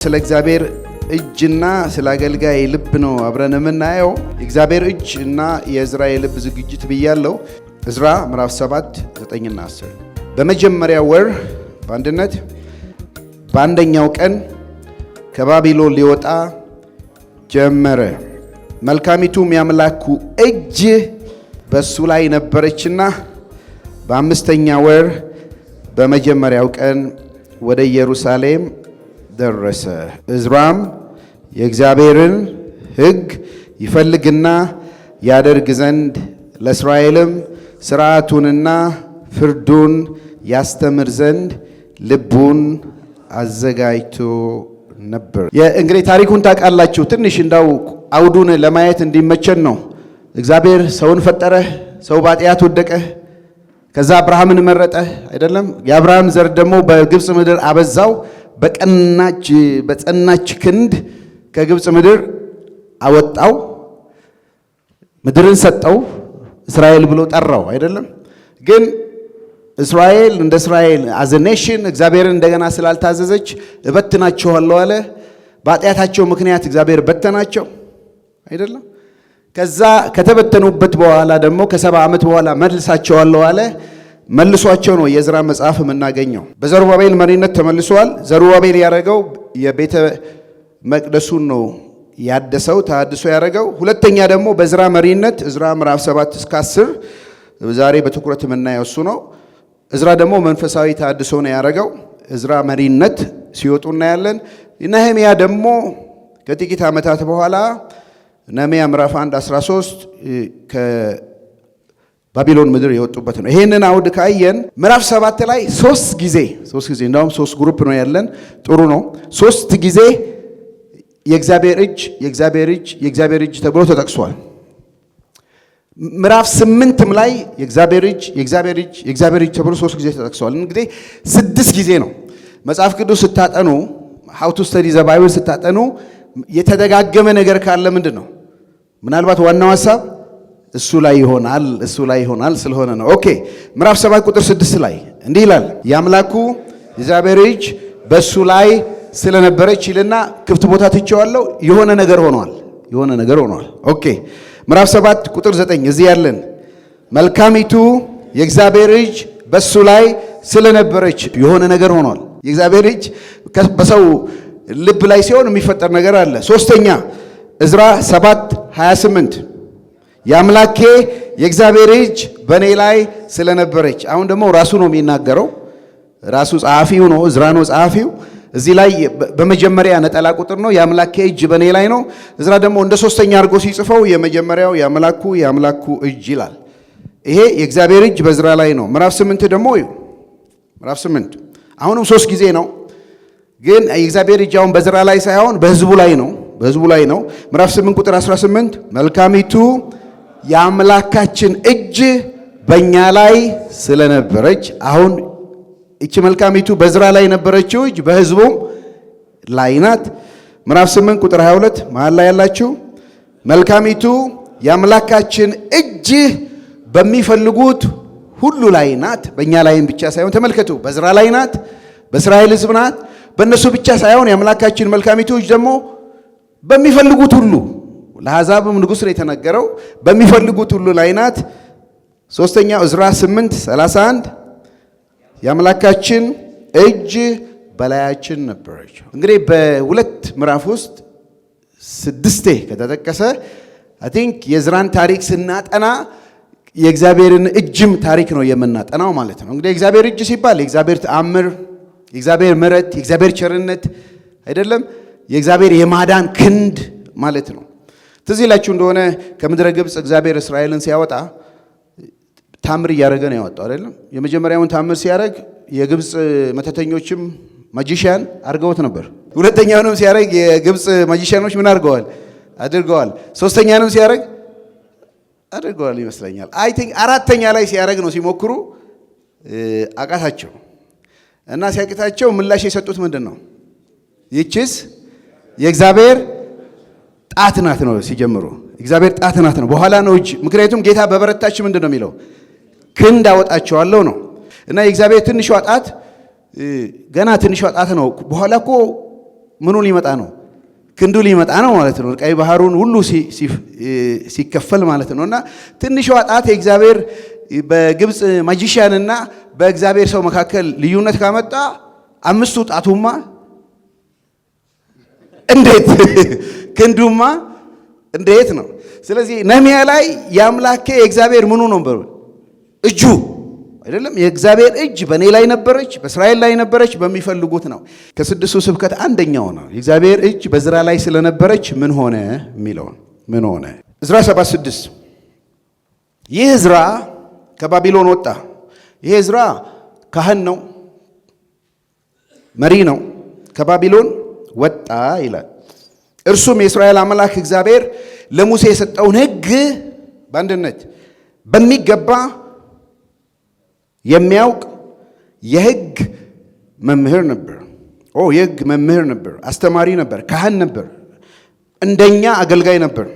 ስለ እግዚአብሔር እጅና ስለ አገልጋይ ልብ ነው አብረን የምናየው። የእግዚአብሔር እጅ እና የእዝራ የልብ ዝግጅት ብያለሁ። እዝራ ምዕራፍ 7 9 እና 10 በመጀመሪያው ወር በአንድነት በአንደኛው ቀን ከባቢሎን ሊወጣ ጀመረ። መልካሚቱም ያምላኩ እጅ በሱ ላይ ነበረችና በአምስተኛ ወር በመጀመሪያው ቀን ወደ ኢየሩሳሌም ደረሰ። እዝራም የእግዚአብሔርን ሕግ ይፈልግና ያደርግ ዘንድ ለእስራኤልም ሥርዓቱንና ፍርዱን ያስተምር ዘንድ ልቡን አዘጋጅቶ ነበር። እንግዲህ ታሪኩን ታውቃላችሁ። ትንሽ እንዳው አውዱን ለማየት እንዲመቸን ነው። እግዚአብሔር ሰውን ፈጠረ፣ ሰው በኃጢአት ወደቀ። ከዛ አብርሃምን መረጠ አይደለም? የአብርሃም ዘር ደግሞ በግብፅ ምድር አበዛው። በጸናች ክንድ ከግብፅ ምድር አወጣው፣ ምድርን ሰጠው፣ እስራኤል ብሎ ጠራው አይደለም? ግን እስራኤል እንደ እስራኤል አዝ ኔሽን እግዚአብሔርን እንደገና ስላልታዘዘች እበትናቸዋለሁ አለ። በኃጢአታቸው ምክንያት እግዚአብሔር በተናቸው አይደለም? ከዛ ከተበተኑበት በኋላ ደግሞ ከ70 ዓመት በኋላ መልሳቸዋለሁ አለ። መልሷቸው ነው የእዝራ መጽሐፍ የምናገኘው። በዘሩባቤል መሪነት ተመልሷል። ዘሩባቤል ያደረገው የቤተ መቅደሱን ነው ያደሰው፣ ተሐድሶ ያደረገው። ሁለተኛ ደግሞ በእዝራ መሪነት እዝራ ምዕራፍ 7 እስከ 10 ዛሬ በትኩረት የምናየው እሱ ነው። እዝራ ደግሞ መንፈሳዊ ተሐድሶ ነው ያደረገው። እዝራ መሪነት ሲወጡ እናያለን። ነህምያ ደግሞ ከጥቂት ዓመታት በኋላ ነህምያ ምዕራፍ 1 13 ባቢሎን ምድር የወጡበት ነው። ይሄንን አውድ ካየን ምዕራፍ 7 ላይ ሶስት ጊዜ እንደውም 3 ግሩፕ ነው ያለን። ጥሩ ነው። 3 ጊዜ የእግዚአብሔር እጅ ተብሎ ተጠቅሷል። ምዕራፍ 8ም ላይ የእግዚአብሔር እጅ ተብሎ 3 ጊዜ ተጠቅሷል። እንግዲህ 6 ጊዜ ነው። መጽሐፍ ቅዱስ ስታጠኑ how to study the Bible ስታጠኑ የተደጋገመ ነገር ካለ ምንድን ነው? ምናልባት ዋናው ሐሳብ እሱ ላይ ይሆናል ስለሆነ ነው። ኦኬ ምዕራፍ 7 ቁጥር 6 ላይ እንዲህ ይላል፣ የአምላኩ የእግዚአብሔር እጅ በሱ ላይ ስለነበረች ይልና ክፍት ቦታ ትቼዋለሁ፣ የሆነ ነገር ሆኗል። ኦኬ ምዕራፍ 7 ቁጥር 9 እዚህ ያለን መልካሚቱ የእግዚአብሔር እጅ በሱ ላይ ስለነበረች የሆነ ነገር ሆኗል። የእግዚአብሔር እጅ በሰው ልብ ላይ ሲሆን የሚፈጠር ነገር አለ። ሶስተኛ እዝራ 7:28 የአምላኬ የእግዚአብሔር እጅ በእኔ ላይ ስለነበረች። አሁን ደግሞ ራሱ ነው የሚናገረው፣ ራሱ ጸሐፊው ነው፣ እዝራ ነው ጸሐፊው። እዚህ ላይ በመጀመሪያ ነጠላ ቁጥር ነው፣ የአምላኬ እጅ በእኔ ላይ ነው። እዝራ ደግሞ እንደ ሶስተኛ አድርጎ ሲጽፈው የመጀመሪያው የአምላኩ እጅ ይላል። ይሄ የእግዚአብሔር እጅ በእዝራ ላይ ነው። ምዕራፍ 8 ደግሞ ምዕራፍ 8 አሁንም 3 ጊዜ ነው፣ ግን የእግዚአብሔር እጅ አሁን በእዝራ ላይ ሳይሆን በሕዝቡ ላይ ነው። ምዕራፍ 8 ቁጥር 18 መልካሚቱ የአምላካችን እጅ በእኛ ላይ ስለነበረች። አሁን እቺ መልካሚቱ በእዝራ ላይ የነበረችው እጅ በሕዝቡም ላይ ናት። ምዕራፍ 8 ቁጥር 22 መሃል ላይ ያላችሁ መልካሚቱ የአምላካችን እጅ በሚፈልጉት ሁሉ ላይ ናት። በእኛ ላይም ብቻ ሳይሆን ተመልከቱ፣ በእዝራ ላይ ናት፣ በእስራኤል ሕዝብ ናት። በእነሱ ብቻ ሳይሆን የአምላካችን መልካሚቱ እጅ ደግሞ በሚፈልጉት ሁሉ፣ ለአሕዛብም ንጉሥ ነው የተነገረው፣ በሚፈልጉት ሁሉ ላይ ናት። ሶስተኛው እዝራ 8:31 የአምላካችን እጅ በላያችን ነበረች። እንግዲህ በሁለት ምዕራፍ ውስጥ 6 ከተጠቀሰ አይ ቲንክ የእዝራን ታሪክ ስናጠና የእግዚአብሔርን እጅም ታሪክ ነው የምናጠናው ማለት ነው። እንግዲህ የእግዚአብሔር እጅ ሲባል የእግዚአብሔር ተአምር፣ የእግዚአብሔር ምሕረት፣ የእግዚአብሔር ቸርነት አይደለም፣ የእግዚአብሔር የማዳን ክንድ ማለት ነው። ትዝ ይላችሁ እንደሆነ ከምድረ ግብፅ እግዚአብሔር እስራኤልን ሲያወጣ ታምር እያደረገ ነው ያወጣው አይደለም? የመጀመሪያውን ታምር ሲያደርግ የግብፅ መተተኞችም ማጂሻን አድርገውት ነበር። ሁለተኛውንም ሲያደርግ የግብፅ ማጂሻኖች ምን አድርገዋል። ሶስተኛውንም ሲያደርግ አድርገዋል ይመስለኛል። አይ ቲንክ አራተኛ ላይ ሲያደርግ ነው ሲሞክሩ አቃታቸው እና ሲያቅታቸው ምላሽ የሰጡት ምንድን ነው? ይህችስ የእግዚአብሔር ጣት ናት ነው ሲጀምሩ። እግዚአብሔር ጣት ናት ነው፣ በኋላ ነው እጅ። ምክንያቱም ጌታ በበረታች ምንድን ነው የሚለው? ክንድ አወጣቸዋለሁ ነው። እና የእግዚአብሔር ትንሿ ጣት ገና ትንሿ ጣት ነው። በኋላ እኮ ምኑ ሊመጣ ነው? ክንዱ ሊመጣ ነው ማለት ነው። ቀይ ባህሩን ሁሉ ሲከፈል ማለት ነው። እና ትንሿ ጣት የእግዚአብሔር በግብፅ ማጂሻን እና በእግዚአብሔር ሰው መካከል ልዩነት ካመጣ አምስቱ ጣቱማ እንዴት ክንዱማ እንዴት ነው? ስለዚህ ነህምያ ላይ የአምላኬ የእግዚአብሔር ምኑ ነበር? እጁ አይደለም። የእግዚአብሔር እጅ በእኔ ላይ ነበረች፣ በእስራኤል ላይ ነበረች፣ በሚፈልጉት ነው። ከስድስቱ ስብከት አንደኛው ነው የእግዚአብሔር እጅ በዕዝራ ላይ ስለነበረች ምን ሆነ የሚለውን ምን ሆነ። ዕዝራ 7:6 ይህ ዕዝራ ከባቢሎን ወጣ። ይሄ ዕዝራ ካህን ነው፣ መሪ ነው። ከባቢሎን ወጣ ይላል። እርሱም የእስራኤል አምላክ እግዚአብሔር ለሙሴ የሰጠውን ሕግ በአንድነት በሚገባ የሚያውቅ የሕግ መምህር ነበር። የሕግ መምህር ነበር፣ አስተማሪ ነበር፣ ካህን ነበር፣ እንደኛ አገልጋይ ነበር።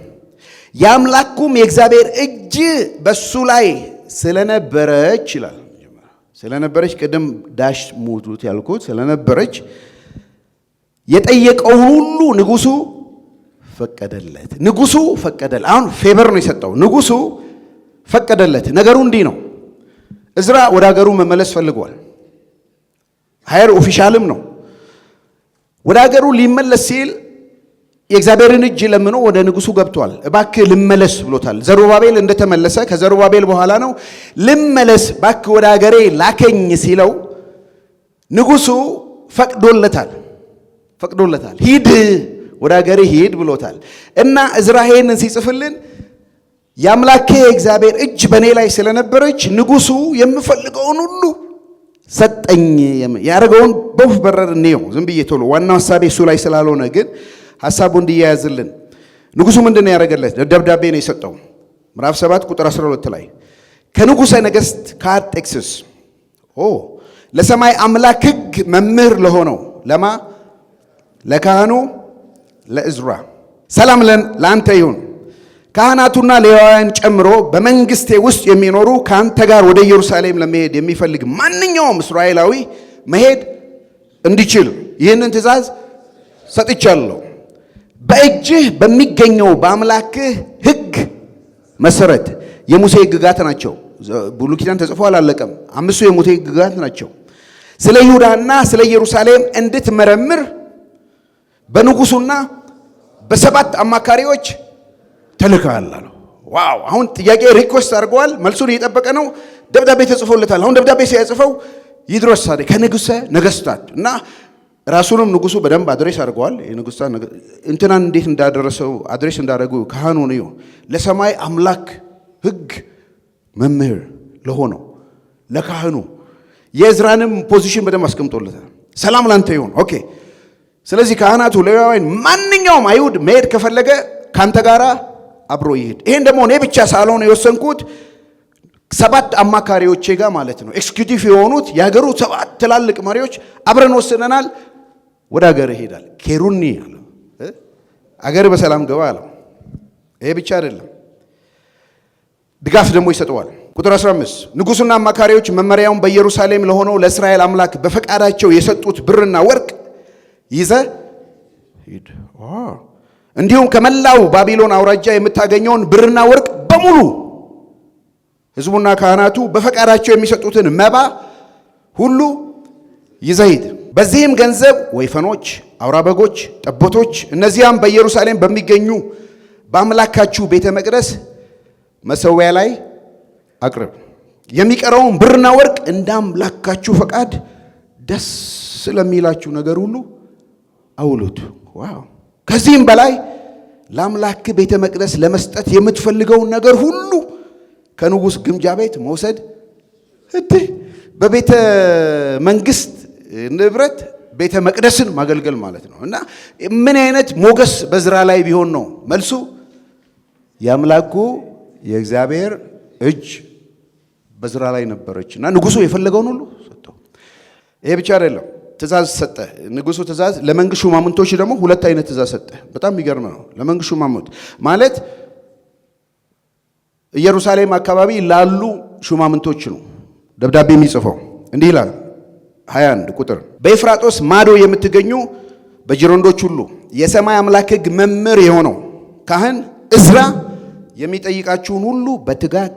የአምላኩም የእግዚአብሔር እጅ በሱ ላይ ስለነበረች ይላል። ስለነበረች ቅድም ዳሽ ሙቱት ያልኩት ስለነበረች የጠየቀውን ሁሉ ንጉሱ ፈቀደለት። ንጉሱ ፈቀደለት። አሁን ፌቨር ነው የሰጠው። ንጉሱ ፈቀደለት። ነገሩ እንዲህ ነው። ዕዝራ ወደ ሀገሩ መመለስ ፈልጓል። ሃየር ኦፊሻልም ነው። ወደ ሀገሩ ሊመለስ ሲል የእግዚአብሔርን እጅ ለምኖ ወደ ንጉሱ ገብቷል። እባክህ ልመለስ ብሎታል። ዘሩባቤል እንደተመለሰ ከዘሩባቤል በኋላ ነው ልመለስ እባክህ ወደ ሀገሬ ላከኝ ሲለው ንጉሱ ፈቅዶለታል። ሂድ ወደ ሀገሬ ሂድ ብሎታል። እና ዕዝራ ይሄንን ሲጽፍልን የአምላኬ እግዚአብሔር እጅ በእኔ ላይ ስለነበረች ንጉሱ የምፈልገውን ሁሉ ሰጠኝ። ያደረገውን በወፍ በረር እንየው። ዝም ብዬ ቶሎ ዋናው ሐሳቤ እሱ ላይ ስላልሆነ ግን ሐሳቡ እንዲያያዝልን ንጉሱ ምንድን ነው ያደረገለት? ደብዳቤ ነው የሰጠው። ምዕራፍ 7 ቁጥር 12 ላይ ከንጉሠ ነገሥት ከአርጤክስስ ለሰማይ አምላክ ሕግ መምህር ለሆነው ለማ ለካህኑ ለዕዝራ ሰላም ለአንተ ይሁን። ካህናቱና ሌዋውያን ጨምሮ በመንግስቴ ውስጥ የሚኖሩ ከአንተ ጋር ወደ ኢየሩሳሌም ለመሄድ የሚፈልግ ማንኛውም እስራኤላዊ መሄድ እንዲችል ይህንን ትእዛዝ ሰጥቻለሁ። በእጅህ በሚገኘው በአምላክህ ሕግ መሰረት የሙሴ ሕግጋት ናቸው። ብሉይ ኪዳን ተጽፎ አላለቀም። 5ቱ የሙሴ ሕግጋት ናቸው። ስለ ይሁዳና ስለ ኢየሩሳሌም እንድትመረምር በንጉሱና በ7 አማካሪዎች ተልከሃል አለው። ዋው! አሁን ጥያቄ ሪኩዌስት አድርገዋል። መልሱን እየጠበቀ ነው። ደብዳቤ ተጽፎለታል። አሁን ደብዳቤ ሲያጽፈው ይድረስ ታዲያ ከንጉሠ ነገሥታት እና ራሱንም ንጉሱ በደንብ አድሬስ አድርገዋል። የንጉሥታት እንትናን እንዴት እንዳደረሰው አድሬስ እንዳደረጉ ካህኑ ነው። ለሰማይ አምላክ ሕግ መምህር ለሆነው ለካህኑ የዕዝራንም ፖዚሽን በደንብ አስቀምጦለታል። ሰላም ላንተ ይሁን። ኦኬ። ስለዚህ ካህናቱ፣ ሌዋውያን፣ ማንኛውም አይሁድ መሄድ ከፈለገ ካንተ ጋራ አብሮ ይሄድ። ይሄን ደግሞ እኔ ብቻ ሳልሆን የወሰንኩት 7 አማካሪዎቼ ጋር ማለት ነው። ኤክስኪዩቲቭ የሆኑት የሀገሩ 7 ትላልቅ መሪዎች አብረን ወስነናል። ወደ ሀገር ይሄዳል። ኬሩኒ አለ አገር በሰላም ገባ አለው። ይሄ ብቻ አይደለም፣ ድጋፍ ደግሞ ይሰጠዋል። ቁጥር 15 ንጉሱና አማካሪዎች መመሪያውን በኢየሩሳሌም ለሆነው ለእስራኤል አምላክ በፈቃዳቸው የሰጡት ብርና ወርቅ ይዘ ሂድ። እንዲሁም ከመላው ባቢሎን አውራጃ የምታገኘውን ብርና ወርቅ በሙሉ ሕዝቡና ካህናቱ በፈቃዳቸው የሚሰጡትን መባ ሁሉ ይዘህ ሂድ። በዚህም ገንዘብ ወይፈኖች፣ አውራ በጎች፣ ጠቦቶች፣ እነዚያም በኢየሩሳሌም በሚገኙ በአምላካችሁ ቤተ መቅደስ መሠዊያ ላይ አቅርብ። የሚቀረውን ብርና ወርቅ እንደ አምላካችሁ ፈቃድ ደስ ስለሚላችሁ ነገር ሁሉ አውሉት። ዋው! ከዚህም በላይ ለአምላክ ቤተ መቅደስ ለመስጠት የምትፈልገውን ነገር ሁሉ ከንጉሥ ግምጃ ቤት መውሰድ። በቤተ መንግስት ንብረት ቤተ መቅደስን ማገልገል ማለት ነው። እና ምን አይነት ሞገስ በዕዝራ ላይ ቢሆን ነው? መልሱ የአምላኩ የእግዚአብሔር እጅ በዕዝራ ላይ ነበረች እና ንጉሱ የፈለገውን ሁሉ ሰጠው። ይሄ ብቻ አይደለም፣ ትእዛዝ ሰጠ ንጉሱ። ትእዛዝ ለመንግስት ሹማምንቶች ደግሞ 2 አይነት ትእዛዝ ሰጠ። በጣም የሚገርም ነው። ለመንግስት ሹማምንት ማለት ኢየሩሳሌም አካባቢ ላሉ ሹማምንቶች ነው ደብዳቤ የሚጽፈው። እንዲህ ይላል 21 ቁጥር በኤፍራጦስ ማዶ የምትገኙ በጅሮንዶች ሁሉ የሰማይ አምላክ ሕግ መምህር የሆነው ካህን ዕዝራ የሚጠይቃችሁን ሁሉ በትጋት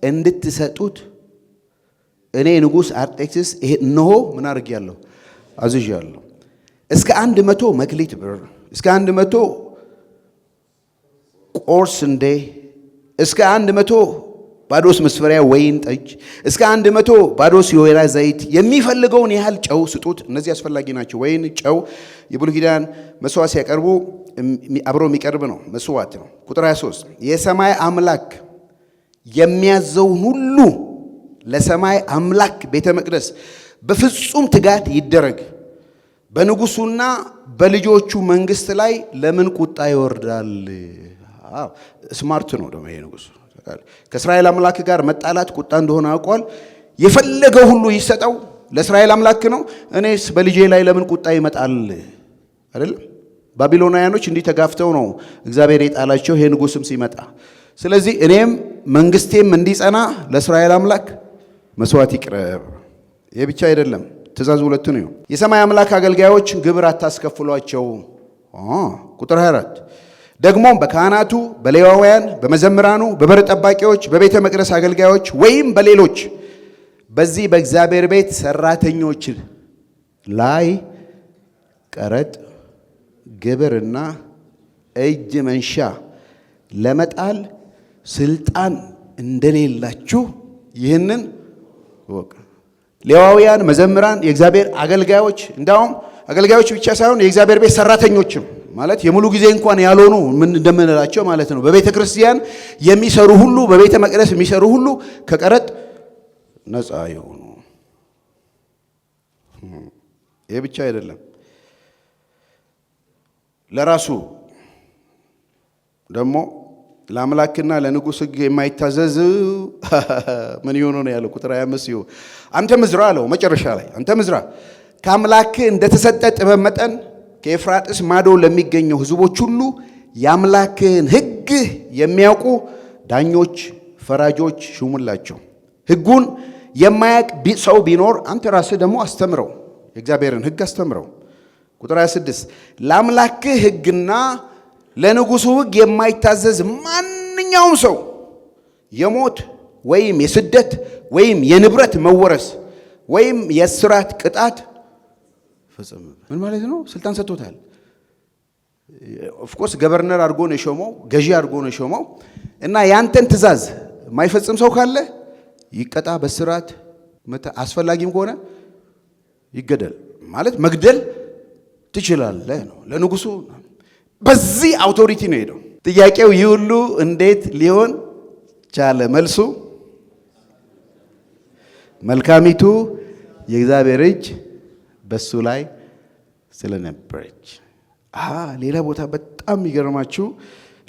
እንድትሰጡት እኔ ንጉሥ አርጤክስስ እነሆ ምን አድርጌአለሁ? አዝዣለሁ። እስከ 100 መክሊት ብር፣ እስከ 100 ቆርስ ስንዴ፣ እስከ 100 ባዶስ መስፈሪያ ወይን ጠጅ፣ እስከ 100 ባዶስ የወይራ ዘይት፣ የሚፈልገውን ያህል ጨው ስጡት። እነዚህ አስፈላጊ ናቸው። ወይን፣ ጨው የብሉይ ኪዳን መስዋዕት ሲያቀርቡ አብሮ የሚቀርብ ነው፣ መስዋዕት ነው። ቁጥር 23 የሰማይ አምላክ የሚያዘውን ሁሉ ለሰማይ አምላክ ቤተ መቅደስ በፍጹም ትጋት ይደረግ። በንጉሱና በልጆቹ መንግስት ላይ ለምን ቁጣ ይወርዳል? ስማርት ነው ደግሞ ይሄ ንጉስ። ከእስራኤል አምላክ ጋር መጣላት ቁጣ እንደሆነ አውቋል። የፈለገው ሁሉ ይሰጠው ለእስራኤል አምላክ ነው። እኔስ በልጄ ላይ ለምን ቁጣ ይመጣል? አይደለም። ባቢሎናውያኖች እንዲህ ተጋፍተው ነው እግዚአብሔር የጣላቸው ይሄ ንጉስም ሲመጣ። ስለዚህ እኔም መንግስቴም እንዲጸና ለእስራኤል አምላክ መስዋዕት ይቅረብ። ይሄ ብቻ አይደለም፣ ትእዛዙ 2 ነው። የሰማይ አምላክ አገልጋዮች ግብር አታስከፍሏቸው። ቁጥር 24 ደግሞም በካህናቱ፣ በሌዋውያን፣ በመዘምራኑ፣ በበር ጠባቂዎች፣ በቤተ መቅደስ አገልጋዮች ወይም በሌሎች በዚህ በእግዚአብሔር ቤት ሰራተኞች ላይ ቀረጥ፣ ግብርና እጅ መንሻ ለመጣል ስልጣን እንደሌላችሁ ይህንን ወቅ ሌዋውያን፣ መዘምራን፣ የእግዚአብሔር አገልጋዮች፣ እንዳውም አገልጋዮች ብቻ ሳይሆን የእግዚአብሔር ቤት ሰራተኞችም ማለት የሙሉ ጊዜ እንኳን ያልሆኑ ምን እንደምንላቸው ማለት ነው። በቤተ ክርስቲያን የሚሰሩ ሁሉ፣ በቤተ መቅደስ የሚሰሩ ሁሉ ከቀረጥ ነፃ የሆኑ። ይሄ ብቻ አይደለም፣ ለራሱ ደግሞ ለአምላክና ለንጉሥ ሕግ የማይታዘዝ ምን ይሆኑ ነው ያለው? ቁጥር 25 ይሁን አንተም ዕዝራ አለው መጨረሻ ላይ አንተም ዕዝራ ከአምላክ እንደተሰጠ ጥበብ መጠን ከኤፍራጥስ ማዶ ለሚገኘው ሕዝቦች ሁሉ የአምላክን ሕግ የሚያውቁ ዳኞች፣ ፈራጆች ሹሙላቸው። ሕጉን የማያውቅ ሰው ቢኖር አንተ ራስህ ደግሞ አስተምረው፣ የእግዚአብሔርን ሕግ አስተምረው። ቁጥር 26 ለአምላክህ ሕግና ለንጉሡ ሕግ የማይታዘዝ ማንኛውም ሰው የሞት ወይም የስደት ወይም የንብረት መወረስ ወይም የእስራት ቅጣት ፈጽም። ምን ማለት ነው? ስልጣን ሰጥቶታል። ኦፍኮርስ ገቨርነር አድርጎ ነው የሾመው፣ ገዢ አድርጎ ነው የሾመው። እና ያንተን ትእዛዝ የማይፈጽም ሰው ካለ ይቀጣ፣ በስራት አስፈላጊም ከሆነ ይገደል። ማለት መግደል ትችላለህ ነው ለንጉሡ። በዚህ አውቶሪቲ ነው ሄደው። ጥያቄው ይህ ሁሉ እንዴት ሊሆን ቻለ? መልሱ መልካሚቱ የእግዚአብሔር እጅ በሱ ላይ ስለነበረች። ሌላ ቦታ በጣም የሚገርማችሁ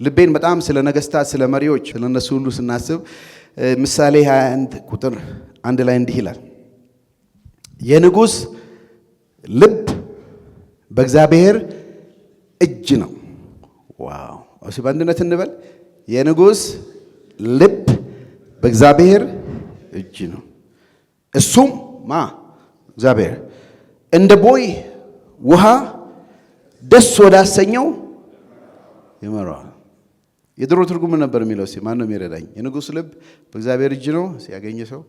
ልቤን በጣም ስለ ነገስታት፣ ስለ መሪዎች፣ ስለ እነሱ ሁሉ ስናስብ ምሳሌ 21 ቁጥር 1 ላይ እንዲህ ይላል፣ የንጉሥ ልብ በእግዚአብሔር እጅ ነው። ዋው! እሺ በአንድነት እንበል። የንጉሥ ልብ በእግዚአብሔር እጅ ነው፣ እሱም እግዚአብሔር እንደ ቦይ ውሃ ደስ ወዳሰኘው ይመራዋል። የድሮ ትርጉም ነበር የሚለው። እስኪ ማን ነው የሚረዳኝ? የንጉሥ ልብ በእግዚአብሔር እጅ ነው። ሲያገኘ ሰው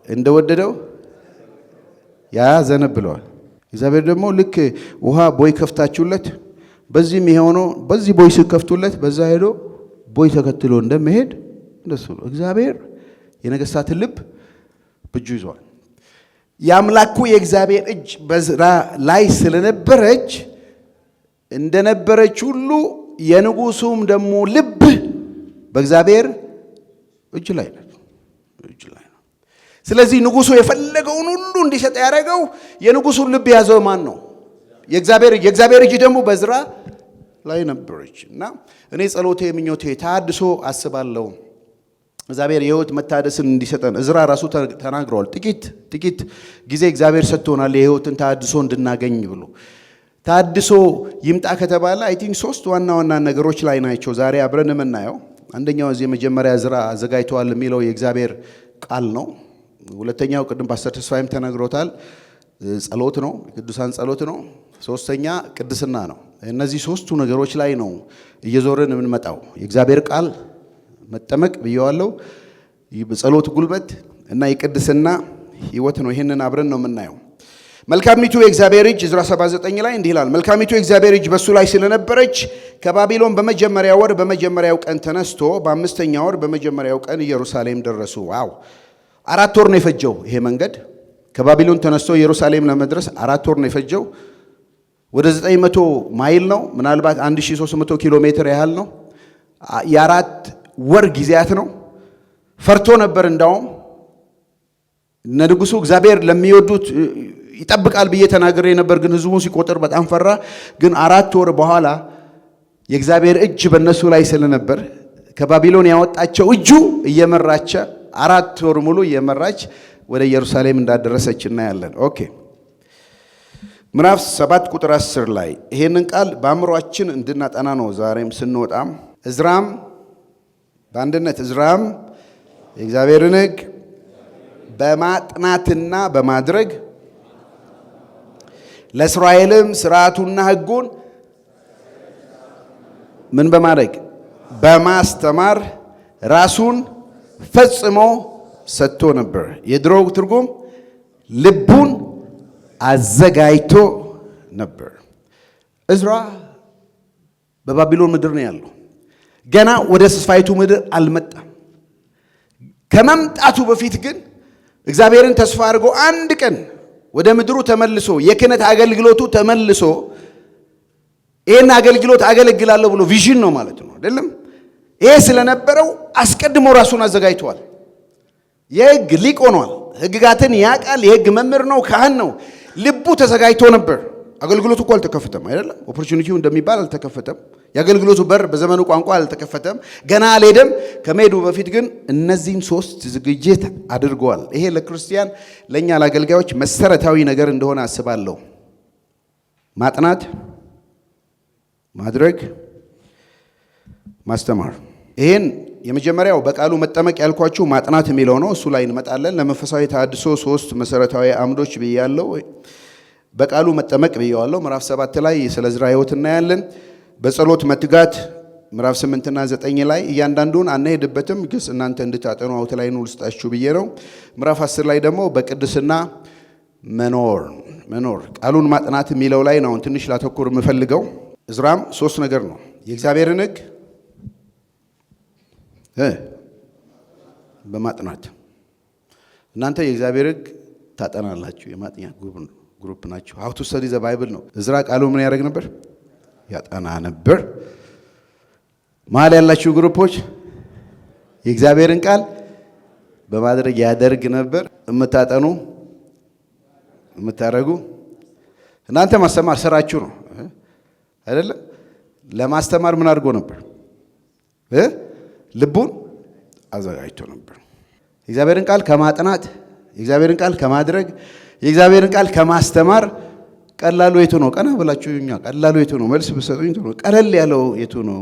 እንደወደደው ያዘነብለዋል። እግዚአብሔር ደግሞ ልክ ውሃ ቦይ ከፍታችሁለት በዚህም የሆነው በዚህ ቦይ ሲከፍቱለት በዛ ሄዶ ቦይ ተከትሎ እንደመሄድ እንደሱ ነው። እግዚአብሔር የነገስታትን ልብ በእጁ ይዟል። የአምላኩ የእግዚአብሔር እጅ በዕዝራ ላይ ስለነበረች እንደነበረች ሁሉ የንጉሱም ደግሞ ልብ በእግዚአብሔር እጅ ላይ ነው። ስለዚህ ንጉሱ የፈለገውን ሁሉ እንዲሰጥ ያደረገው የንጉሱን ልብ ያዘው ማን ነው? የእግዚአብሔር እጅ ደግሞ በዕዝራ ላይ ነበረች። እና እኔ ጸሎቴ ምኞቴ ታድሶ አስባለሁ። እግዚአብሔር የህይወት መታደስን እንዲሰጠን ዕዝራ ራሱ ተናግሯል። ጥቂት ጊዜ እግዚአብሔር ሰጥቶናል የህይወትን ታድሶ እንድናገኝ ብሎ። ታድሶ ይምጣ ከተባለ አይ ቲንክ 3 ዋና ዋና ነገሮች ላይ ናቸው ዛሬ አብረን የምናየው። አንደኛው እዚህ መጀመሪያ ዕዝራ አዘጋጅቷል የሚለው የእግዚአብሔር ቃል ነው። ሁለተኛው ቅድም ፓስተር ተስፋይም ተናግሮታል፣ ጸሎት ነው፣ የቅዱሳን ጸሎት ነው። ሶስተኛ ቅድስና ነው። እነዚህ ሶስቱ ነገሮች ላይ ነው እየዞርን የምንመጣው። የእግዚአብሔር ቃል መጠመቅ ብየዋለሁ፣ በጸሎት ጉልበት እና የቅድስና ህይወት ነው። ይህንን አብረን ነው የምናየው። መልካሚቱ የእግዚአብሔር እጅ ዕዝራ 79 ላይ እንዲህ ይላል። መልካሚቱ የእግዚአብሔር እጅ በሱ ላይ ስለነበረች ከባቢሎን በመጀመሪያ ወር በመጀመሪያው ቀን ተነስቶ በአምስተኛ ወር በመጀመሪያው ቀን ኢየሩሳሌም ደረሱ። ዋው! 4 ወር ነው የፈጀው ይሄ መንገድ። ከባቢሎን ተነስቶ ኢየሩሳሌም ለመድረስ 4 ወር ነው የፈጀው። ወደ 900 ማይል ነው፣ ምናልባት 1300 ኪሎ ሜትር ያህል ነው። የ4 ወር ጊዜያት ነው። ፈርቶ ነበር። እንዳውም ንጉሡ እግዚአብሔር ለሚወዱት ይጠብቃል ብዬ ተናግሬ ነበር፣ ግን ህዝቡ ሲቆጥር በጣም ፈራ። ግን 4 ወር በኋላ የእግዚአብሔር እጅ በእነሱ ላይ ስለነበር ከባቢሎን ያወጣቸው እጁ እየመራች 4 ወር ሙሉ እየመራች ወደ ኢየሩሳሌም እንዳደረሰች እናያለን። ኦኬ፣ ምዕራፍ 7 ቁጥር 10 ላይ ይሄንን ቃል በአእምሯችን እንድናጠና ነው ዛሬም ስንወጣም። ዕዝራም በአንድነት ዕዝራም የእግዚአብሔርን ሕግ በማጥናትና በማድረግ ለእስራኤልም ሥርዓቱና ሕጉን ምን በማድረግ በማስተማር ራሱን ፈጽሞ ሰጥቶ ነበር። የድሮው ትርጉም ልቡን አዘጋጅቶ ነበር። ዕዝራ በባቢሎን ምድር ነው ያለው። ገና ወደ ተስፋይቱ ምድር አልመጣም። ከመምጣቱ በፊት ግን እግዚአብሔርን ተስፋ አድርጎ አንድ ቀን ወደ ምድሩ ተመልሶ የክህነት አገልግሎቱ ተመልሶ ይሄን አገልግሎት አገለግላለሁ ብሎ ቪዥን ነው ማለት ነው አይደለም። ይሄ ስለነበረው አስቀድሞ ራሱን አዘጋጅቷል። የሕግ ሊቅ ሆኗል። ሕግጋትን ያውቃል። የሕግ መምህር ነው፣ ካህን ነው። ልቡ ተዘጋጅቶ ነበር። አገልግሎቱ እኮ አልተከፈተም አይደለም። ኦፖርቹኒቲው እንደሚባል አልተከፈተም። የአገልግሎቱ በር በዘመኑ ቋንቋ አልተከፈተም። ገና አልሄደም። ከመሄዱ በፊት ግን እነዚህን 3 ዝግጅት አድርገዋል። ይሄ ለክርስቲያን ለእኛ ለአገልጋዮች መሰረታዊ ነገር እንደሆነ አስባለሁ። ማጥናት፣ ማድረግ፣ ማስተማር። ይሄን የመጀመሪያው በቃሉ መጠመቅ ያልኳችሁ ማጥናት የሚለው ነው። እሱ ላይ እንመጣለን። ለመንፈሳዊ ተሐድሶ 3 መሰረታዊ አምዶች ብያለሁ። በቃሉ መጠመቅ ብየዋለሁ። ምዕራፍ 7 ላይ ስለ ዕዝራ ሕይወት እናያለን። በጸሎት መትጋት ምዕራፍ 8 እና 9 ላይ እያንዳንዱን አንሄድበትም፣ ግስ እናንተ እንድታጠኑ አውት ላይ ነው ልስጣችሁ ብዬ ነው። ምዕራፍ 10 ላይ ደግሞ በቅድስና መኖር ቃሉን ማጥናት የሚለው ላይ ነው ትንሽ ላተኩር የምፈልገው። ዕዝራም 3 ነገር ነው። የእግዚአብሔርን ሕግ በማጥናት እናንተ የእግዚአብሔር ሕግ ታጠናላችሁ። የማጥኛ ግሩፕ ናቸው። ሀው ቱ ስተዲ ዘ ባይብል ነው። ዕዝራ ቃሉ ምን ያደርግ ነበር? ያጠና ነበር። መሀል ያላችሁ ግሩፖች የእግዚአብሔርን ቃል በማድረግ ያደርግ ነበር። የምታጠኑ የምታደርጉ እናንተ ማስተማር ስራችሁ ነው አይደለም። ለማስተማር ምን አድርጎ ነበር? ልቡን አዘጋጅቶ ነበር። የእግዚአብሔርን ቃል ከማጥናት፣ የእግዚአብሔርን ቃል ከማድረግ፣ የእግዚአብሔርን ቃል ከማስተማር ቀላሉ የቱ ነው? ቀና ብላችሁኛ ቀላሉ የቱ ነው? መልስ ብትሰጡኝ የቱ ነው? ቀለል ያለው የቱ ነው?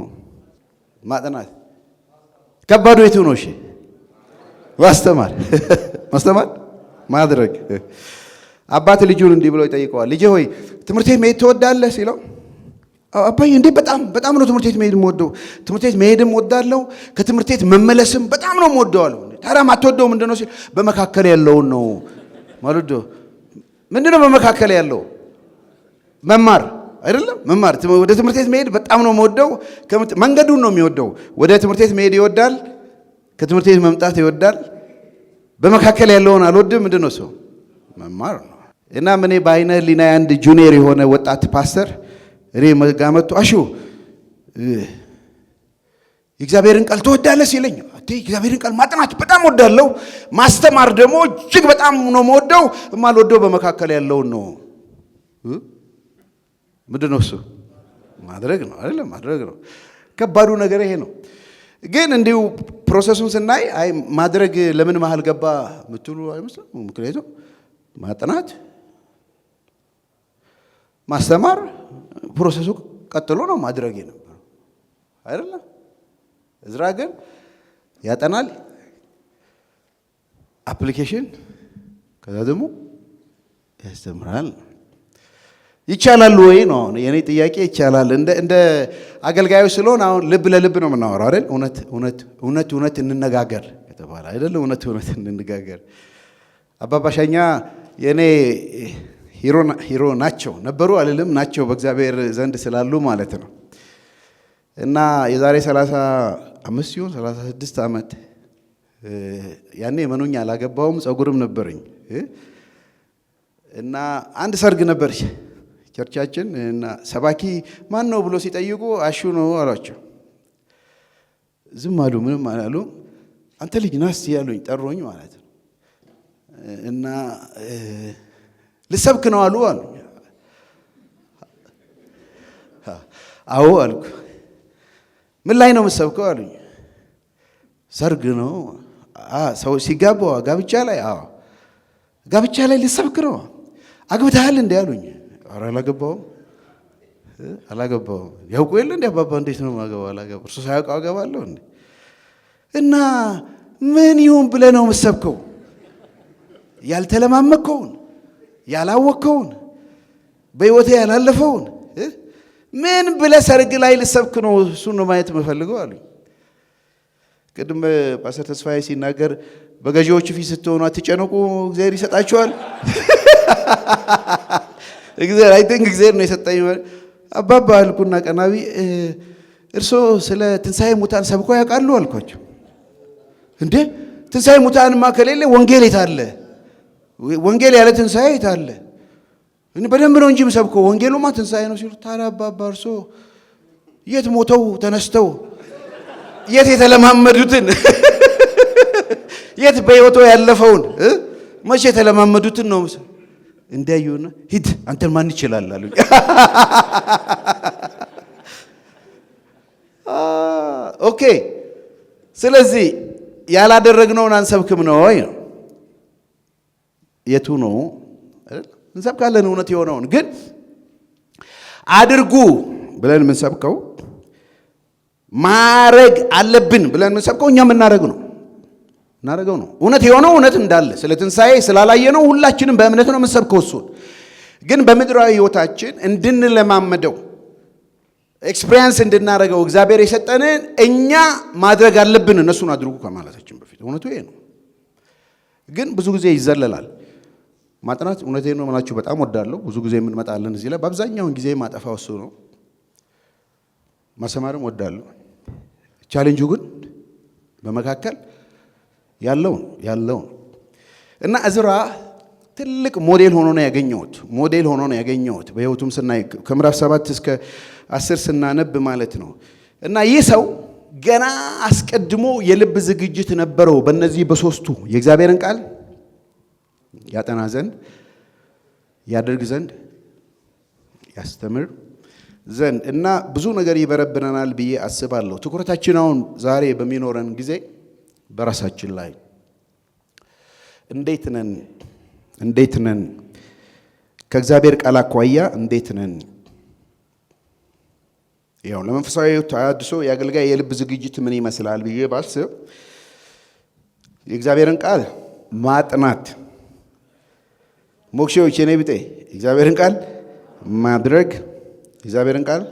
ማጥናት። ከባዱ የቱ ነው? እሺ ማስተማር ማድረግ። አባት ልጁን እንዲህ ብሎ ይጠይቀዋል። ልጄ ሆይ ትምህርት ቤት መሄድ ትወዳለህ ሲለው አባዬ እንዴ በጣም ነው ትምህርት ቤት መሄድ የምወደው። ትምህርት ቤት መሄድም ወዳለሁ፣ ከትምህርት ቤት መመለስም በጣም ነው የምወደው አለው። ታዲያ ማትወደው ምንድነው ሲል በመካከል ያለውን ነው ማለት ነው። ምንድነው በመካከል ያለው? መማር አይደለም። መማር ወደ ትምህርት ቤት መሄድ በጣም ነው የምወደው። መንገዱን ነው የሚወደው። ወደ ትምህርት ቤት መሄድ ይወዳል፣ ከትምህርት ቤት መምጣት ይወዳል። በመካከል ያለውን አልወድም። ምንድነው ሰው መማር ነው። እና እኔ በአይነ ህሊና አንድ ጁኒየር የሆነ ወጣት ፓስተር እኔ መጋመቱ አሹ የእግዚአብሔርን ቃል ትወዳለህ ሲለኝ የእግዚአብሔርን ቃል ማጥናት በጣም ወዳለሁ፣ ማስተማር ደግሞ እጅግ በጣም ነው የምወደው። የማልወደው በመካከል ያለውን ነው። ምንድነው እሱ? ማድረግ ነው አይደለም? ማድረግ ነው። ከባዱ ነገር ይሄ ነው። ግን እንዲሁ ፕሮሰሱን ስናይ አይ ማድረግ ለምን መሀል ገባ ምትሉ አይመስልም? ምክንያቱም ማጥናት ማስተማር ፕሮሰሱ ቀጥሎ ነው ማድረግ የነበረው አይደለም። ዕዝራ ግን ያጠናል፣ አፕሊኬሽን፣ ከዛ ደግሞ ያስተምራል። ይቻላል ወይ ነው የኔ ጥያቄ። ይቻላል እንደ አገልጋዮች ስለሆነ አሁን ልብ ለልብ ነው የምናወራው አይደል? እውነት እንነጋገር ከተባለ አይደል? እውነት እንነጋገር። አባባሻኛ የኔ ሂሮ ናቸው ነበሩ አልልም፣ ናቸው በእግዚአብሔር ዘንድ ስላሉ ማለት ነው። እና የዛሬ 35 ይሁን 36 ዓመት ያኔ መኑኛ አላገባውም፣ ጸጉርም ነበረኝ እና አንድ ሰርግ ነበር ቸርቻችን እና ሰባኪ ማን ነው ብሎ ሲጠይቁ አሹ ነው አሏቸው። ዝም አሉ፣ ምንም አላሉ። አንተ ልጅ ና እስቲ ያሉኝ፣ ጠሩኝ ማለት ነው። እና ልሰብክ ነው አሉ። አዎ አልኩ። ምን ላይ ነው የምትሰብከው አሉኝ። ሰርግ ነው። ሰው ሲጋባ ጋብቻ ላይ? አዎ ጋብቻ ላይ ልሰብክ ነው። አግብተሃል እንዴ አሉኝ። ኧረ አላገባውም። ያውቁ የለ እንዴ አባባ እንዴት ነው ማገባው? አላገባው። እርሱ ሳያውቀው አገባለሁ እንዴ? እና ምን ይሁን ብለህ ነው የምትሰብከው? ያልተለማመከውን፣ ያላወቅከውን፣ በሕይወቴ ያላለፈውን ምን ብለህ ሰርግ ላይ ልሰብክ ነው? እሱን ነው ማየት የምፈልገው አሉኝ። ቅድም ፓስተር ተስፋዬ ሲናገር በገዢዎቹ ፊት ስትሆኑ አትጨነቁ፣ እግዚአብሔር ይሰጣችኋል። እግዚአብሔር ነው የሰጠኝ። አባባ አልኩና ቀናቢ እርስዎ ስለ ትንሣኤ ሙታን ሰብኮ ያውቃሉ አልኳቸው። እንዴ ትንሣኤ ሙታንማ ከሌለ ወንጌል የታለ? ወንጌል ያለ ትንሣኤ የታለ? በደንብ ነው እንጂ የምሰብከው፣ ወንጌሉማ ትንሣኤ ነው ሲሉ፣ ታዲያ አባባ እርስዎ የት ሞተው ተነስተው የት የተለማመዱትን የት በሕይወቶ ያለፈውን መቼ የተለማመዱትን ነው እንዲያዩና ሂድ አንተን ማን ይችላል አሉኝ። ኦኬ ስለዚህ ያላደረግነውን አንሰብክም ነው ወይ ነው? የቱ ነው? እንሰብካለን እውነት የሆነውን ግን አድርጉ ብለን የምንሰብከው ማረግ አለብን ብለን የምንሰብከው እኛ የምናረገው ነው። እውነት የሆነው እውነት እንዳለ ስለ ትንሣኤ ስላላየነው ሁላችንም በእምነት ነው የምንሰብከው። እሱን ግን በምድራዊ ሕይወታችን እንድንለማመደው ኤክስፒሪየንስ እንድናረገው እግዚአብሔር የሰጠንን እኛ ማድረግ አለብን፣ እነሱን አድርጉ ከማለታችን በፊት። እውነቱ ይሄ ነው። ግን ብዙ ጊዜ ይዘለላል። ማጥናት እውነቴን ነው የምላችሁ በጣም ወዳለሁ። ብዙ ጊዜ የምንመጣለን እዚህ ላይ። በአብዛኛውን ጊዜ ማጠፋው እሱ ነው። ማሰማርም ወዳለሁ። ቻሌንጁ ግን በመካከል ያለውን እና እዝራ ትልቅ ሞዴል ሆኖ ነው ያገኘሁት በሕይወቱም ስናይ ከምዕራፍ 7 እስከ 10 ስናነብ ማለት ነው። እና ይህ ሰው ገና አስቀድሞ የልብ ዝግጅት ነበረው በእነዚህ በሶስቱ የእግዚአብሔርን ቃል ያጠና ዘንድ፣ ያደርግ ዘንድ፣ ያስተምር ዘንድ እና ብዙ ነገር ይበረብረናል ብዬ አስባለሁ። ትኩረታችን አሁን ዛሬ በሚኖረን ጊዜ በራሳችን ላይ እንዴት ነን ከእግዚአብሔር ቃል አኳያ እንዴት ነን? ያው ለመንፈሳዊ ተሐድሶ የአገልጋይ የልብ ዝግጅት ምን ይመስላል ብዬ ባስብ የእግዚአብሔርን ቃል ማጥናት፣ ሞክሼዎች የኔ ቢጤ የእግዚአብሔርን ቃል ማድረግ፣ የእግዚአብሔርን ቃል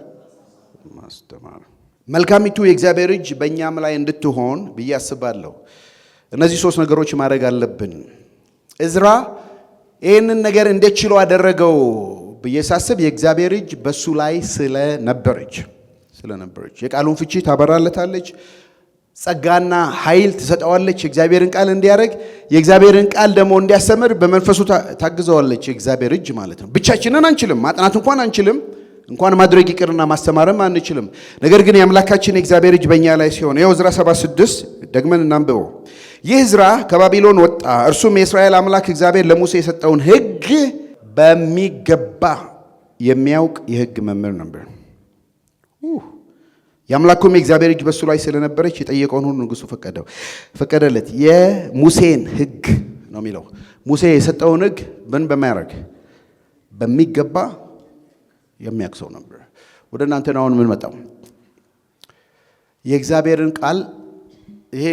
ማስተማር፣ መልካሚቱ የእግዚአብሔር እጅ በእኛም ላይ እንድትሆን ብዬ አስባለሁ። እነዚህ ሶስት ነገሮች ማድረግ አለብን። እዝራ ይህንን ነገር እንዴት ችሎ አደረገው ብዬ ሳስብ የእግዚአብሔር እጅ በሱ ላይ ስለነበረች የቃሉን ፍቺ ታበራለታለች፣ ጸጋና ኃይል ትሰጠዋለች የእግዚአብሔርን ቃል እንዲያደርግ፣ የእግዚአብሔርን ቃል ደግሞ እንዲያስተምር በመንፈሱ ታግዘዋለች የእግዚአብሔር እጅ ማለት ነው። ብቻችንን አንችልም፣ ማጥናት እንኳን አንችልም፣ እንኳን ማድረግ ይቅርና ማስተማርም አንችልም። ነገር ግን የአምላካችን የእግዚአብሔር እጅ በእኛ ላይ ሲሆን ይኸው ዕዝራ 7:6 ደግመን እናንብበው። ይህ ዕዝራ ከባቢሎን ወጣ፣ እርሱም የእስራኤል አምላክ እግዚአብሔር ለሙሴ የሰጠውን ሕግ በሚገባ የሚያውቅ የሕግ መምህር ነበር። የአምላኩም የእግዚአብሔር እጅ በሱ ላይ ስለነበረች የጠየቀውን ሁሉ ንጉሡ ፈቀደለት። የሙሴን ሕግ ነው የሚለው። ሙሴ የሰጠውን ሕግ በማያረግ በሚገባ የሚያውቅ ሰው ነበር። ወደ እናንተ ነው አሁን የምንመጣው። የእግዚአብሔርን ቃል ይሄ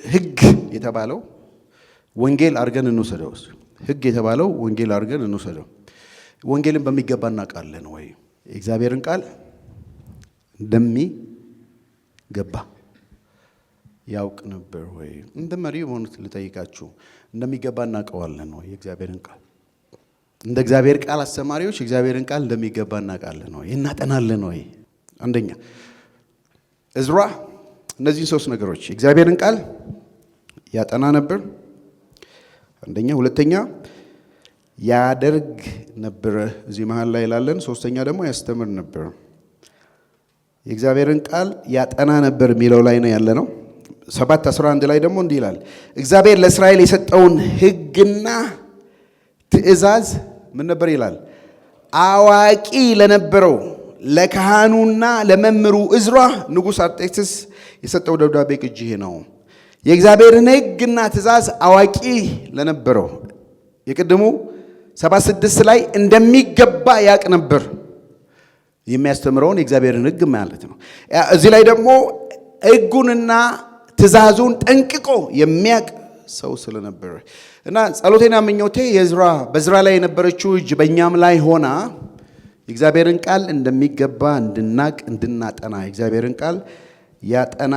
ሕግ የተባለው ወንጌል አድርገን እንውሰደው። ሕግ የተባለው ወንጌል አድርገን እንውሰደው። ወንጌልን በሚገባ እናውቃለን ወይ? የእግዚአብሔርን ቃል እንደሚገባ ያውቅ ነበር ወይ? እንደ መሪ ሆኑት ልጠይቃችሁ፣ እንደሚገባ እናውቀዋለን ወይ? የእግዚአብሔርን ቃል እንደ እግዚአብሔር ቃል አስተማሪዎች የእግዚአብሔርን ቃል እንደሚገባ እናውቃለን ወይ? እናጠናለን ወይ? አንደኛ እዝራ እነዚህን 3 ነገሮች የእግዚአብሔርን ቃል ያጠና ነበር። አንደኛ። ሁለተኛ ያደርግ ነበር፣ እዚህ መሃል ላይ ላለን። ሶስተኛ ደግሞ ያስተምር ነበር። የእግዚአብሔርን ቃል ያጠና ነበር የሚለው ላይ ነው ያለ ነው። 7:11 ላይ ደግሞ እንዲህ ይላል፣ እግዚአብሔር ለእስራኤል የሰጠውን ሕግና ትእዛዝ ምን ነበር ይላል? አዋቂ ለነበረው ለካህኑና ለመምህሩ እዝራ ንጉሥ አርጤክስስ የሰጠው ደብዳቤ ቅጂ ነው። የእግዚአብሔርን ሕግና ትእዛዝ አዋቂ ለነበረው የቅድሙ 7:6 ላይ እንደሚገባ ያቅ ነበር። የሚያስተምረውን የእግዚአብሔርን ሕግ ማለት ነው። እዚህ ላይ ደግሞ ሕጉንና ትእዛዙን ጠንቅቆ የሚያቅ ሰው ስለነበረ እና ጸሎቴና ምኞቴ በእዝራ ላይ የነበረችው እጅ በእኛም ላይ ሆና የእግዚአብሔርን ቃል እንደሚገባ እንድናቅ እንድናጠና የእግዚአብሔርን ቃል ያጠና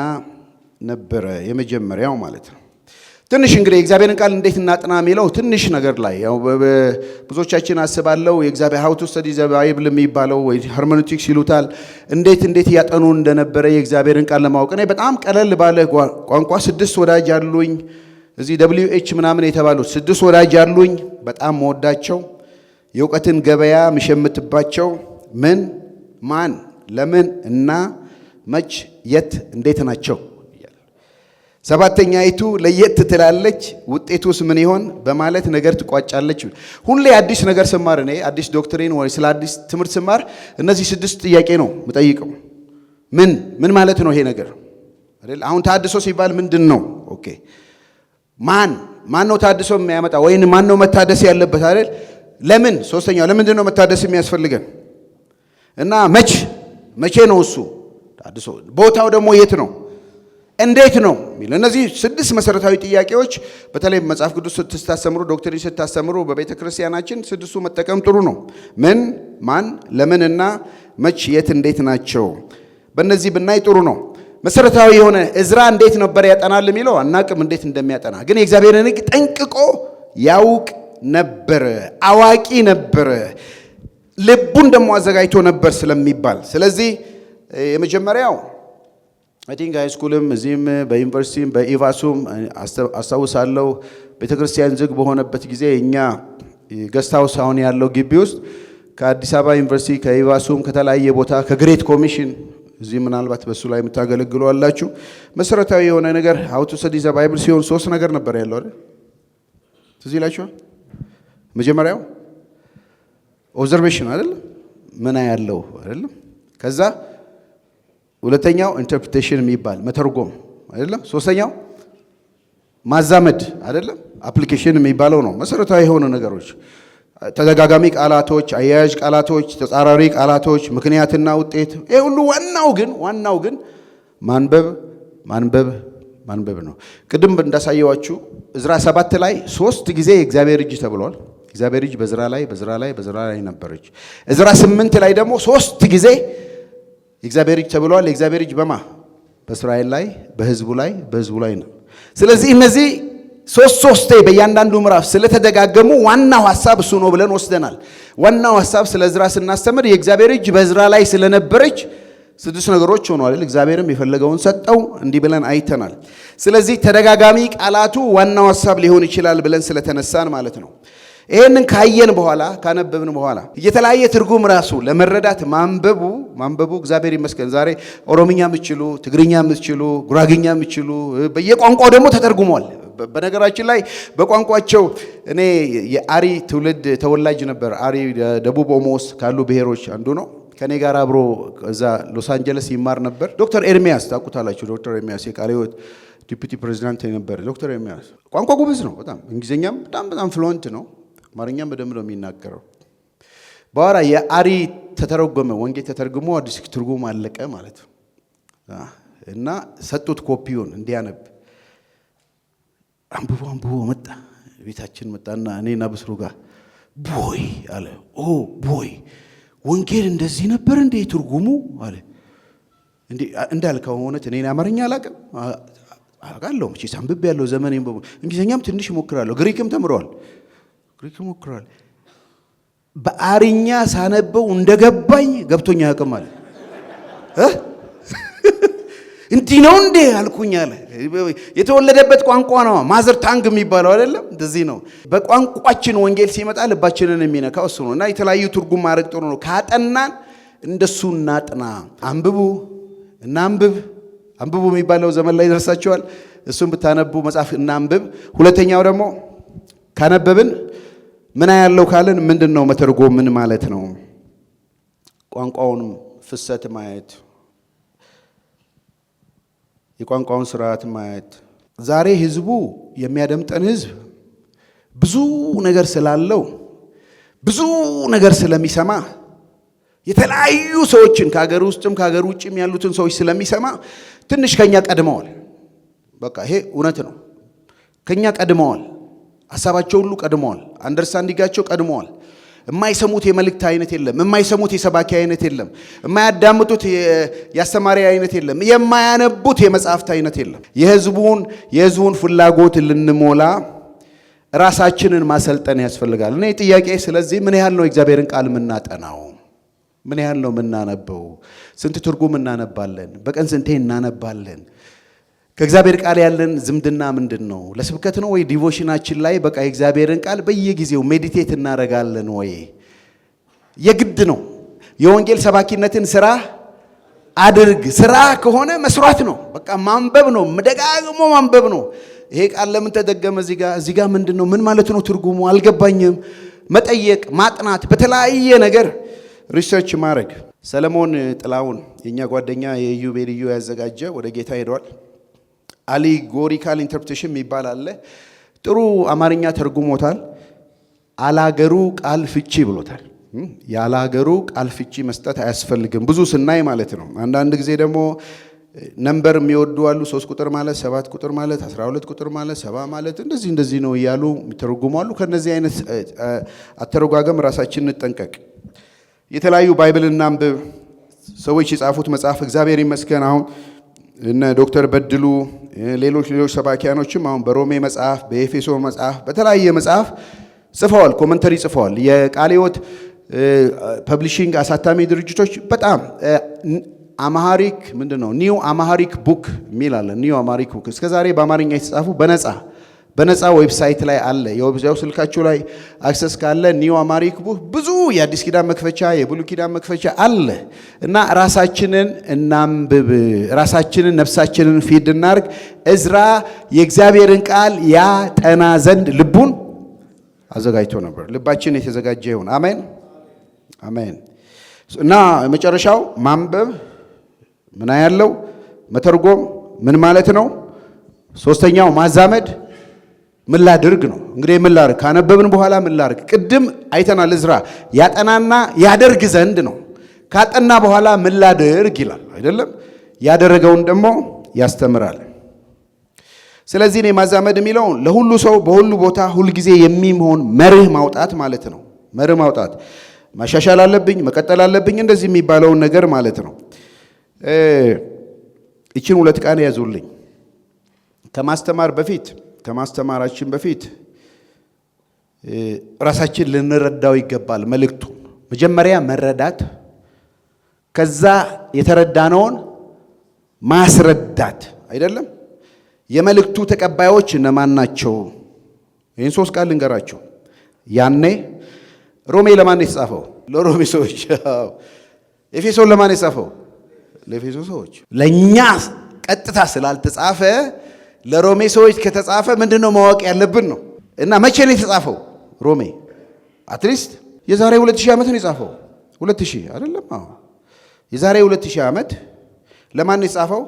ነበረ። የመጀመሪያው ማለት ነው። ትንሽ እንግዲህ የእግዚአብሔርን ቃል እንዴት እናጥና የሚለው ትንሽ ነገር ላይ ያው ብዙዎቻችን አስባለው የእግዚአብሔር ሃው ቱ ስተዲ ዘ ባይብል የሚባለው ወይ ሄርሜኖቲክስ ይሉታል። እንዴት ያጠኑ እንደነበረ የእግዚአብሔርን ቃል ለማወቅ ነው። በጣም ቀለል ባለ ቋንቋ 6 ወዳጅ አሉኝ እዚህ WH ምናምን የተባሉት 6 ወዳጅ አሉኝ በጣም መወዳቸው የእውቀትን ገበያ ምሸምትባቸው ምን ማን ለምን እና መች የት እንዴት ናቸው። 7ኛይቱ ለየት ትላለች ውጤቱስ ምን ይሆን በማለት ነገር ትቋጫለች። ሁሌ አዲስ ነገር ስማር እኔ አዲስ ዶክትሪን ወይ ስለ አዲስ ትምህርት ስማር እነዚህ 6 ጥያቄ ነው የምጠይቀው። ምን ማለት ነው ይሄ ነገር አይደል? አሁን ታድሶ ሲባል ምንድነው? ኦኬ ማን ነው ታድሶ የሚያመጣ ወይን ማን ነው መታደስ ያለበት አይደል? ለምን? ሶስተኛው ለምንድን ነው መታደስ የሚያስፈልገን? እና መቼ ነው እሱ ታድሶ? ቦታው ደግሞ የት ነው? እንዴት ነው የሚል እነዚህ 6 መሰረታዊ ጥያቄዎች በተለይ መጽሐፍ ቅዱስ ስታስተምሩ ዶክትሪን ስታስተምሩ በቤተ ክርስቲያናችን 6ቱ መጠቀም ጥሩ ነው። ምን ማን ለምን እና መች የት እንዴት ናቸው። በእነዚህ ብናይ ጥሩ ነው። መሰረታዊ የሆነ እዝራ እንዴት ነበር ያጠናል የሚለው አናቅም እንዴት እንደሚያጠና ግን የእግዚአብሔርን ሕግ ጠንቅቆ ያውቅ ነበር። አዋቂ ነበር። ልቡን ደግሞ አዘጋጅቶ ነበር ስለሚባል ስለዚህ የመጀመሪያው አይ ቲንክ ሃይ ስኩልም እዚህም በዩኒቨርሲቲም በኢቫሱም አስታውሳለሁ ቤተክርስቲያን ዝግ በሆነበት ጊዜ እኛ ገስት ሃውስ አሁን ያለው ግቢ ውስጥ ከአዲስ አበባ ዩኒቨርሲቲ ከኢቫሱም ከተለያየ ቦታ ከግሬት ኮሚሽን እዚህ ምናልባት በሱ ላይ የምታገለግሉ አላችሁ መሰረታዊ የሆነ ነገር ሃው ቱ ስተዲ ዘ ባይብል ሲሆን 3 ነገር ነበር ያለው አይደል? ትዝ ይላችኋል? መጀመሪያው ኦብዘርቬሽን አይደል? ምን ያለው አይደል? ከዛ ሁለተኛው ኢንተርፕሪቴሽን የሚባል መተርጎም አይደለም? ሶስተኛው ማዛመድ አይደለም? አፕሊኬሽን የሚባለው ነው። መሰረታዊ የሆኑ ነገሮች ተደጋጋሚ ቃላቶች፣ አያያዥ ቃላቶች፣ ተጻራሪ ቃላቶች፣ ምክንያትና ውጤት ይሄ ሁሉ ዋናው ግን ማንበብ ነው። ቅድም እንዳሳየዋችሁ እዝራ 7 ላይ 3 ጊዜ የእግዚአብሔር እጅ ተብሏል። እግዚአብሔር እጅ በእዝራ ላይ ነበረች። እዝራ 8 ላይ ደግሞ 3 ጊዜ የእግዚአብሔር እጅ ተብሏል። የእግዚአብሔር እጅ በእስራኤል ላይ በህዝቡ ላይ ነው። ስለዚህ እነዚህ 3 በእያንዳንዱ ምዕራፍ ስለተደጋገሙ ዋናው ሐሳብ እሱ ነው ብለን ወስደናል። ዋናው ሐሳብ ስለ እዝራ ስናስተምር የእግዚአብሔር እጅ በእዝራ ላይ ስለነበረች 6 ነገሮች ሆነዋል አይደል? እግዚአብሔርም የፈለገውን ሰጠው እንዲህ ብለን አይተናል። ስለዚህ ተደጋጋሚ ቃላቱ ዋናው ሐሳብ ሊሆን ይችላል ብለን ስለተነሳን ማለት ነው። ይሄንን ካየን በኋላ ካነበብን በኋላ የተለያየ ትርጉም ራሱ ለመረዳት ማንበቡ እግዚአብሔር ይመስገን ዛሬ ኦሮምኛ የምትችሉ ትግርኛ የምትችሉ ጉራግኛ የምትችሉ በየቋንቋው ደግሞ ተተርጉሟል። በነገራችን ላይ በቋንቋቸው እኔ የአሪ ትውልድ ተወላጅ ነበር። አሪ ደቡብ ኦሞ ውስጥ ካሉ ብሔሮች አንዱ ነው። ከኔ ጋር አብሮ እዛ ሎስ አንጀለስ ይማር ነበር። ዶክተር ኤርሚያስ ታውቁታላችሁ። ዶክተር ኤርሚያስ የቃለ ሕይወት ዲፒቲ ፕሬዚዳንት ነበር። ዶክተር ኤርሚያስ ቋንቋ ጎበዝ ነው በጣም እንግሊዝኛም በጣም ፍሉዌንት ነው። አማርኛም በደንብ ነው የሚናገረው። በኋላ የአሪ ተተረጎመ ወንጌል ተተርጉሞ አዲስ ትርጉም አለቀ ማለት ነው እና ሰጡት ኮፒውን እንዲያነብ አንብቦ መጣ ቤታችን መጣና እኔና ብስሩ ጋር ቦይ አለ። ቦይ ወንጌል እንደዚህ ነበር እንዴ ትርጉሙ አለ። እንዴ እንዳልከው ሆነት እኔ አማርኛ አላውቅም አውቃለሁ መቼስ አንብቤ ያለው ዘመኔን በሙሉ እንግሊዘኛም ትንሽ ሞክራለሁ፣ ግሪክም ተምሯል። በአርኛ ሳነበው እንደገባኝ ገብቶኛ ያውቅም አለ። እንዲህ ነው እንዴ አልኩኝ አለ። የተወለደበት ቋንቋ ነው ማዘር ታንግ የሚባለው አይደለም? እንደዚህ ነው። በቋንቋችን ወንጌል ሲመጣ ልባችንን የሚነካው እሱ ነው። እና የተለያዩ ትርጉም ማድረግ ጥሩ ነው። ካጠናን እንደሱ እናጥና። አንብቡ የሚባለው ዘመን ላይ ደርሳችኋል። እሱን ብታነቡ መጽሐፍ እናንብብ። ሁለተኛው ደግሞ ካነበብን ምን ያለው ካለን ምንድነው መተርጎም ምን ማለት ነው? ቋንቋውን ፍሰት ማየት፣ የቋንቋውን ስርዓት ማየት። ዛሬ ህዝቡ የሚያደምጠን ህዝብ ብዙ ነገር ስላለው ብዙ ነገር ስለሚሰማ የተለያዩ ሰዎችን ከሀገር ውስጥም ከሀገር ውጭም ያሉትን ሰዎች ስለሚሰማ ትንሽ ከኛ ቀድመዋል። በቃ ይሄ እውነት ነው። ከኛ ቀድመዋል። ሐሳባቸው ሁሉ ቀድመዋል። አንደርስታንዲንጋቸው ቀድመዋል። የማይሰሙት የመልእክት አይነት የለም። የማይሰሙት የሰባኪ አይነት የለም። የማያዳምጡት የአስተማሪ አይነት የለም። የማያነቡት የመጽሐፍት አይነት የለም። የህዝቡን ፍላጎት ልንሞላ ራሳችንን ማሰልጠን ያስፈልጋል። እኔ ጥያቄ ስለዚህ ምን ያህል ነው የእግዚአብሔርን ቃል የምናጠናው? ምን ያህል ነው የምናነበው? ስንት ትርጉም እናነባለን? በቀን ስንቴ እናነባለን? ከእግዚአብሔር ቃል ያለን ዝምድና ምንድን ነው? ለስብከት ነው ወይ ዲቮሽናችን ላይ በቃ የእግዚአብሔርን ቃል በየጊዜው ሜዲቴት እናደርጋለን ወይ? የግድ ነው። የወንጌል ሰባኪነትን ስራ አድርግ። ስራ ከሆነ መስራት ነው። በቃ ማንበብ ነው፣ ደጋግሞ ማንበብ ነው። ይሄ ቃል ለምን ተደገመ እዚህ ጋር ምንድን ነው? ምን ማለት ነው? ትርጉሙ አልገባኝም። መጠየቅ፣ ማጥናት፣ በተለያየ ነገር ሪሰርች ማድረግ። ሰለሞን ጥላውን የኛ ጓደኛ የኢዮቤልዩ ያዘጋጀ ወደ ጌታ ሄዷል። አሊጎሪካል ኢንተርፕሬቴሽን የሚባል አለ። ጥሩ አማርኛ ተርጉሞታል። አላገሩ ቃል ፍቺ ብሎታል። ያላገሩ ቃል ፍቺ መስጠት አያስፈልግም ብዙ ስናይ ማለት ነው። አንዳንድ ጊዜ ደግሞ ነምበር የሚወዱ አሉ። 3 ቁጥር ማለት 7 ቁጥር ማለት 12 ቁጥር ማለት 7 ማለት እንደዚህ ነው እያሉ የሚተረጉሙ አሉ። ከነዚህ አይነት አተረጓገም ራሳችንን እንጠንቀቅ። የተለያዩ ባይብልና ሰዎች የጻፉት መጽሐፍ እግዚአብሔር ይመስገን አሁን እነ ዶክተር በድሉ ሌሎች ሰባኪያኖችም አሁን በሮሜ መጽሐፍ፣ በኤፌሶን መጽሐፍ፣ በተለያየ መጽሐፍ ጽፈዋል፣ ኮመንተሪ ጽፈዋል። የቃለ ሕይወት ፐብሊሺንግ አሳታሚ ድርጅቶች በጣም አማሃሪክ ምንድነው ኒው አማሃሪክ ቡክ የሚል አለ። ኒው አማሃሪክ ቡክ እስከዛሬ በአማርኛ የተጻፉ በነፃ ዌብሳይት ላይ አለ። የዌብሳይቱ ስልካችሁ ላይ አክሰስ ካለ ኒው አማሃሪክ ቡክ ብዙ የአዲስ ኪዳን መክፈቻ የብሉይ ኪዳን መክፈቻ አለ እና ራሳችንን እናንብብ፣ ራሳችንን ነፍሳችንን ፊድ እናርግ። እዝራ የእግዚአብሔርን ቃል ያጠና ዘንድ ልቡን አዘጋጅቶ ነበር። ልባችን የተዘጋጀ ይሁን። አሜን አሜን። እና መጨረሻው ማንበብ ምን ያለው መተርጎም ምን ማለት ነው? ሶስተኛው ማዛመድ ምን ላድርግ ነው። እንግዲህ ምን ላድርግ ካነበብን በኋላ ምን ላድርግ? ቅድም አይተናል። እዝራ ያጠናና ያደርግ ዘንድ ነው። ካጠና በኋላ ምን ላድርግ ይላል አይደለም? ያደረገውን ደግሞ ያስተምራል። ስለዚህ እኔ ማዛመድ የሚለው ለሁሉ ሰው በሁሉ ቦታ ሁል ጊዜ የሚሆን መርህ ማውጣት ማለት ነው። መርህ ማውጣት ማሻሻል አለብኝ፣ መቀጠል አለብኝ፣ እንደዚህ የሚባለውን ነገር ማለት ነው። እቺን 2 ቃል ያዙልኝ። ከማስተማራችን በፊት ራሳችን ልንረዳው ይገባል። መልእክቱ መጀመሪያ መረዳት፣ ከዛ የተረዳነውን ማስረዳት አይደለም። የመልእክቱ ተቀባዮች እነማን ናቸው? ይህን 3 ቃል ልንገራቸው። ያኔ ሮሜ ለማን የተጻፈው? ለሮሜ ሰዎች። ኤፌሶን ለማን የተጻፈው? ለኤፌሶን ሰዎች። ለኛ ቀጥታ ስላልተጻፈ ለሮሜ ሰዎች ከተጻፈ ምንድነው ማወቅ ያለብን ነው። እና መቼ ነው የተጻፈው? ሮሜ አትሊስት የዛሬ 2000 ዓመት ነው የጻፈው። 2000 አይደለም? አዎ የዛሬ 2000 ዓመት ለማን ነው የጻፈው?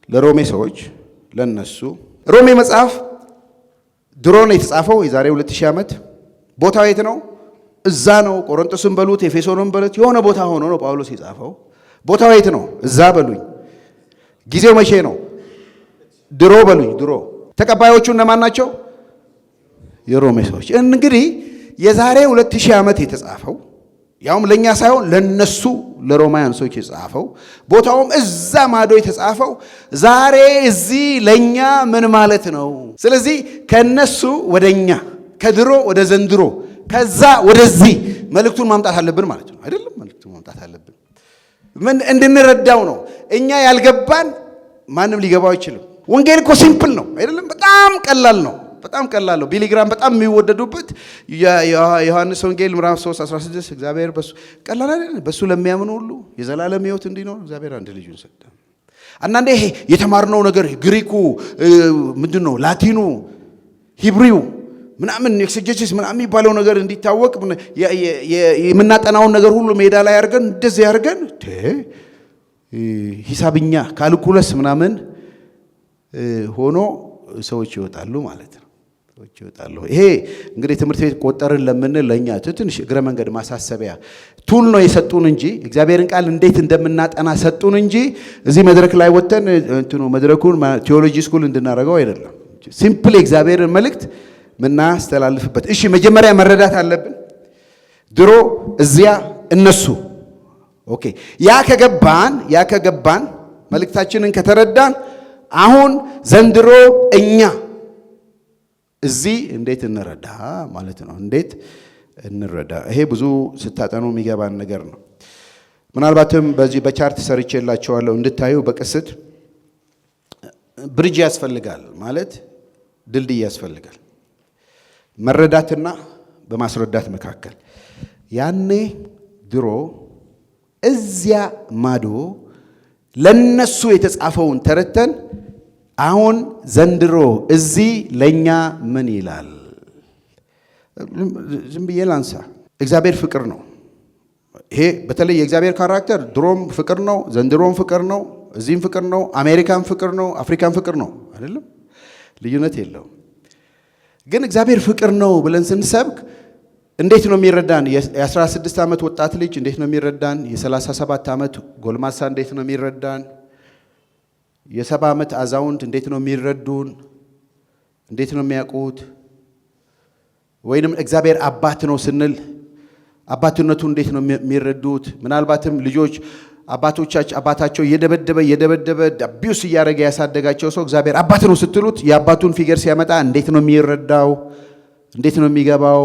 ለሮሜ ሰዎች፣ ለነሱ። ሮሜ መጽሐፍ ድሮ ነው የተጻፈው፣ የዛሬ 2000 ዓመት። ቦታው የት ነው? እዛ ነው። ቆሮንቶስን በሉት ኤፌሶንን በሉት የሆነ ቦታ ሆኖ ነው ጳውሎስ የጻፈው። ቦታው የት ነው? እዛ በሉኝ። ጊዜው መቼ ነው? ድሮ በሉኝ። ድሮ። ተቀባዮቹ እነማን ናቸው? የሮሜ ሰዎች እንግዲህ የዛሬ 2000 ዓመት የተጻፈው ያውም ለኛ ሳይሆን ለነሱ ለሮማውያን ሰዎች የተጻፈው ቦታውም እዛ ማዶ የተጻፈው ዛሬ እዚህ ለኛ ምን ማለት ነው? ስለዚህ ከነሱ ወደኛ ከድሮ ወደ ዘንድሮ ከዛ ወደዚህ መልእክቱን ማምጣት አለብን ማለት ነው አይደለም? መልእክቱን ማምጣት አለብን ምን እንድንረዳው ነው። እኛ ያልገባን ማንም ሊገባው አይችልም። ወንጌል እኮ ሲምፕል ነው አይደለም? በጣም ቀላል ነው። በጣም ቀላል ነው። ቢሊግራም በጣም የሚወደዱበት ዮሐንስ ወንጌል ምዕራፍ 3:16 እግዚአብሔር በሱ ቀላል አይደለም። በሱ ለሚያምኑ ሁሉ የዘላለም ሕይወት እንዲኖር እግዚአብሔር አንድ ልጁን ሰጠ። አንዳንዴ ይሄ የተማርነው ነገር ግሪኩ ምንድነው ላቲኑ ሂብሪው ምናምን ኤክሴጀሲስ ምናምን የሚባለው ነገር እንዲታወቅ የምናጠናውን ነገር ሁሉ ሜዳ ላይ አድርገን እንደዚህ አድርገን ሂሳብኛ ካልኩለስ ምናምን ሆኖ ሰዎች ይወጣሉ ማለት ነው። ሰዎች ይወጣሉ። ይሄ እንግዲህ ትምህርት ቤት ቆጠርን ለምንል ለኛ ትንሽ እግረ መንገድ ማሳሰቢያ ቱል ነው የሰጡን እንጂ እግዚአብሔርን ቃል እንዴት እንደምናጠና ሰጡን እንጂ እዚህ መድረክ ላይ ወጥተን መድረኩን ቴዎሎጂ ስኩል እንድናደርገው አይደለም። ሲምፕል የእግዚአብሔርን መልእክት ምናስተላልፍበት። እሺ መጀመሪያ መረዳት አለብን። ድሮ እዚያ እነሱ ኦኬ ያ ከገባን መልእክታችንን ከተረዳን አሁን ዘንድሮ እኛ እዚህ እንዴት እንረዳ ማለት ነው። እንዴት እንረዳ? ይሄ ብዙ ስታጠኑ የሚገባን ነገር ነው። ምናልባትም በዚህ በቻርት ሰርቼላችኋለሁ እንድታዩ በቅስት ብሪጅ ያስፈልጋል ማለት ድልድይ ያስፈልጋል። መረዳትና በማስረዳት መካከል ያኔ ድሮ እዚያ ማዶ ለነሱ የተጻፈውን ተረተን አሁን ዘንድሮ እዚህ ለኛ ምን ይላል? ዝም ብዬ ላንሳ። እግዚአብሔር ፍቅር ነው። ይሄ በተለይ የእግዚአብሔር ካራክተር ድሮም ፍቅር ነው፣ ዘንድሮም ፍቅር ነው፣ እዚህም ፍቅር ነው፣ አሜሪካን ፍቅር ነው፣ አፍሪካን ፍቅር ነው አይደለም? ልዩነት የለውም። ግን እግዚአብሔር ፍቅር ነው ብለን ስንሰብክ እንዴት ነው የሚረዳን? የ16 ዓመት ወጣት ልጅ እንዴት ነው የሚረዳን? የ37 ዓመት ጎልማሳ እንዴት ነው የሚረዳን? የ70 ዓመት አዛውንት እንዴት ነው የሚረዱን? እንዴት ነው የሚያውቁት? ወይንም እግዚአብሔር አባት ነው ስንል አባትነቱ እንዴት ነው የሚረዱት? ምናልባትም ልጆች አባታቸው እየደበደበ አቢዩስ እያደረገ ያሳደጋቸው ሰው እግዚአብሔር አባት ነው ስትሉት የአባቱን ፊገር ሲያመጣ እንዴት ነው የሚረዳው? እንዴት ነው የሚገባው?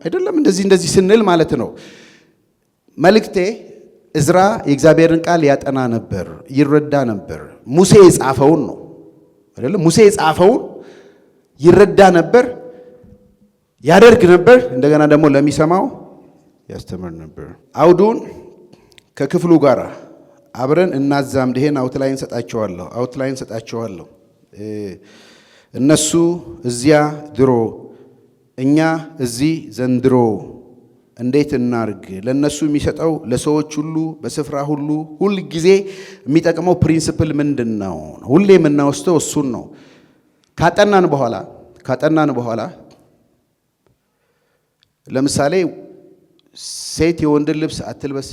አይደለም እንደዚህ ስንል ማለት ነው። መልእክቴ እዝራ የእግዚአብሔርን ቃል ያጠና ነበር፣ ይረዳ ነበር። ሙሴ የጻፈውን ነው አይደለም? ሙሴ የጻፈውን ይረዳ ነበር፣ ያደርግ ነበር። እንደገና ደግሞ ለሚሰማው ያስተምር ነበር። አውዱን ከክፍሉ ጋር አብረን እናዛምድ። ይሄን አውትላይን ሰጣቸዋለሁ። እነሱ እዚያ ድሮ እኛ እዚህ ዘንድሮ እንዴት እናርግ? ለነሱ የሚሰጠው ለሰዎች ሁሉ በስፍራ ሁሉ ጊዜ የሚጠቅመው ፕሪንሲፕል ምንድነው? ሁሌ የምናወስተው እሱን ነው። ካጠናን በኋላ ለምሳሌ ሴት የወንድን ልብስ አትልበስ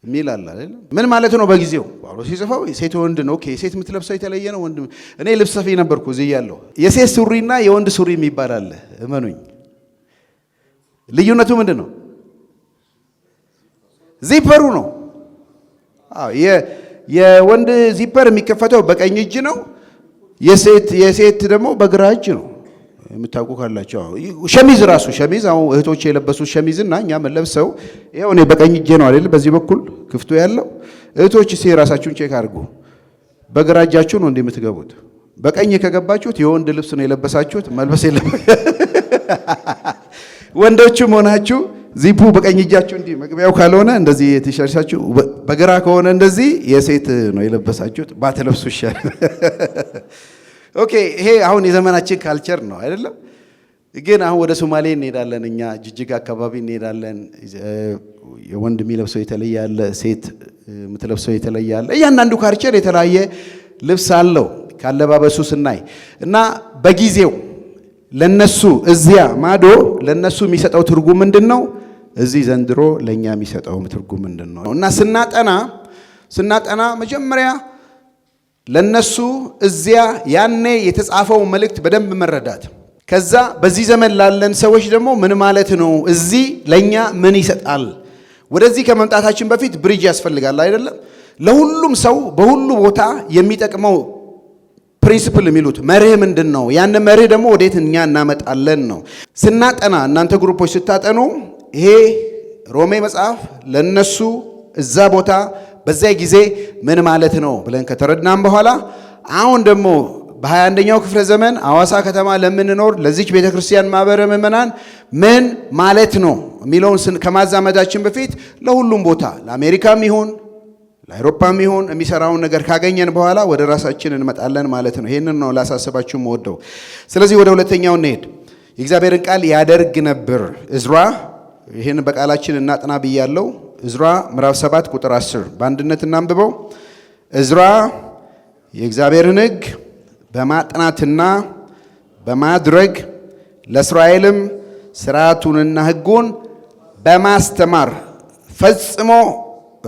የሚል አለ አይደል? ምን ማለት ነው? በጊዜው ጳውሎስ ሲጽፈው ሴት ወንድ ነው። ኦኬ ሴት የምትለብሰው የተለየ ነው። ወንድ እኔ ልብስ ሰፊ ነበርኩ እዚህ ያለው የሴት ሱሪና የወንድ ሱሪ የሚባል አለ። እመኑኝ። ልዩነቱ ምንድን ነው? ዚፐሩ ነው። አዎ የወንድ ዚፐር የሚከፈተው በቀኝ እጅ ነው። የሴት ደግሞ በግራ እጅ ነው። የምታውቁ ካላችሁ ሸሚዝ አሁን እህቶቼ የለበሱት ሸሚዝና እኛ የምንለብሰው ይኸው እኔ በቀኝ እጄ ነው አይደል? በዚህ በኩል ክፍቱ ያለው እህቶች ራሳችሁን ቼክ አድርጉ። በግራ እጃችሁ ነው የምትገቡት። በቀኝ ከገባችሁት የወንድ ልብስ ነው የለበሳችሁት። መልበስ ወንዶችም ሆናችሁ ዚፑ በቀኝ እጃችሁ እንዲህ መግቢያው ካልሆነ እንደዚህ የተሻሻችሁ፣ በግራ ከሆነ እንደዚህ የሴት ነው የለበሳችሁት። ባትለብሱ ይሻላል። ኦኬ ይሄ አሁን የዘመናችን ካልቸር ነው አይደለም? ግን አሁን ወደ ሶማሌ እንሄዳለን፣ እኛ ጅጅጋ አካባቢ እንሄዳለን። የወንድ የሚለብሰው የተለየ አለ፣ ሴት የምትለብሰው የተለየ አለ። እያንዳንዱ ካልቸር የተለያየ ልብስ አለው ካለባበሱ ስናይ እና በጊዜው ለነሱ እዚያ ማዶ ለነሱ የሚሰጠው ትርጉም ምንድነው? እዚህ ዘንድሮ ለኛ የሚሰጠው ትርጉም ምንድነው? እና ስናጠና መጀመሪያ ለነሱ እዚያ ያኔ የተጻፈው መልእክት በደንብ መረዳት። ከዛ በዚህ ዘመን ላለን ሰዎች ደግሞ ምን ማለት ነው? እዚህ ለኛ ምን ይሰጣል? ወደዚህ ከመምጣታችን በፊት ብሪጅ ያስፈልጋል አይደለም? ለሁሉም ሰው በሁሉ ቦታ የሚጠቅመው ፕሪንሲፕል የሚሉት መርህ ምንድነው? ያን መርህ ደግሞ ወዴት እኛ እናመጣለን ነው። ስናጠና እናንተ ግሩፖች ስታጠኑ ይሄ ሮሜ መጽሐፍ ለነሱ እዛ ቦታ በዛ ጊዜ ምን ማለት ነው ብለን ከተረዳን በኋላ አሁን ደግሞ በ21ኛው ክፍለ ዘመን አዋሳ ከተማ ለምንኖር ለዚች ቤተክርስቲያን ማህበረ ምእመናን ምን ማለት ነው የሚለውን ከማዛመዳችን በፊት ለሁሉም ቦታ ለአሜሪካም ይሁን ለአውሮፓም ይሁን የሚሰራውን ነገር ካገኘን በኋላ ወደ ራሳችን እንመጣለን ማለት ነው። ይሄንን ነው ላሳስባችሁ የምወደው። ስለዚህ ወደ ሁለተኛው እንሄድ። የእግዚአብሔርን ቃል ያደርግ ነበር ዕዝራ። ይሄን በቃላችን እናጥና ብያለሁ። ዕዝራ ምዕራፍ 7 ቁጥር 10 በአንድነት እናንብበው። ዕዝራ የእግዚአብሔርን ሕግ በማጥናትና በማድረግ ለእስራኤልም ሥርዓቱንና ሕጉን በማስተማር ፈጽሞ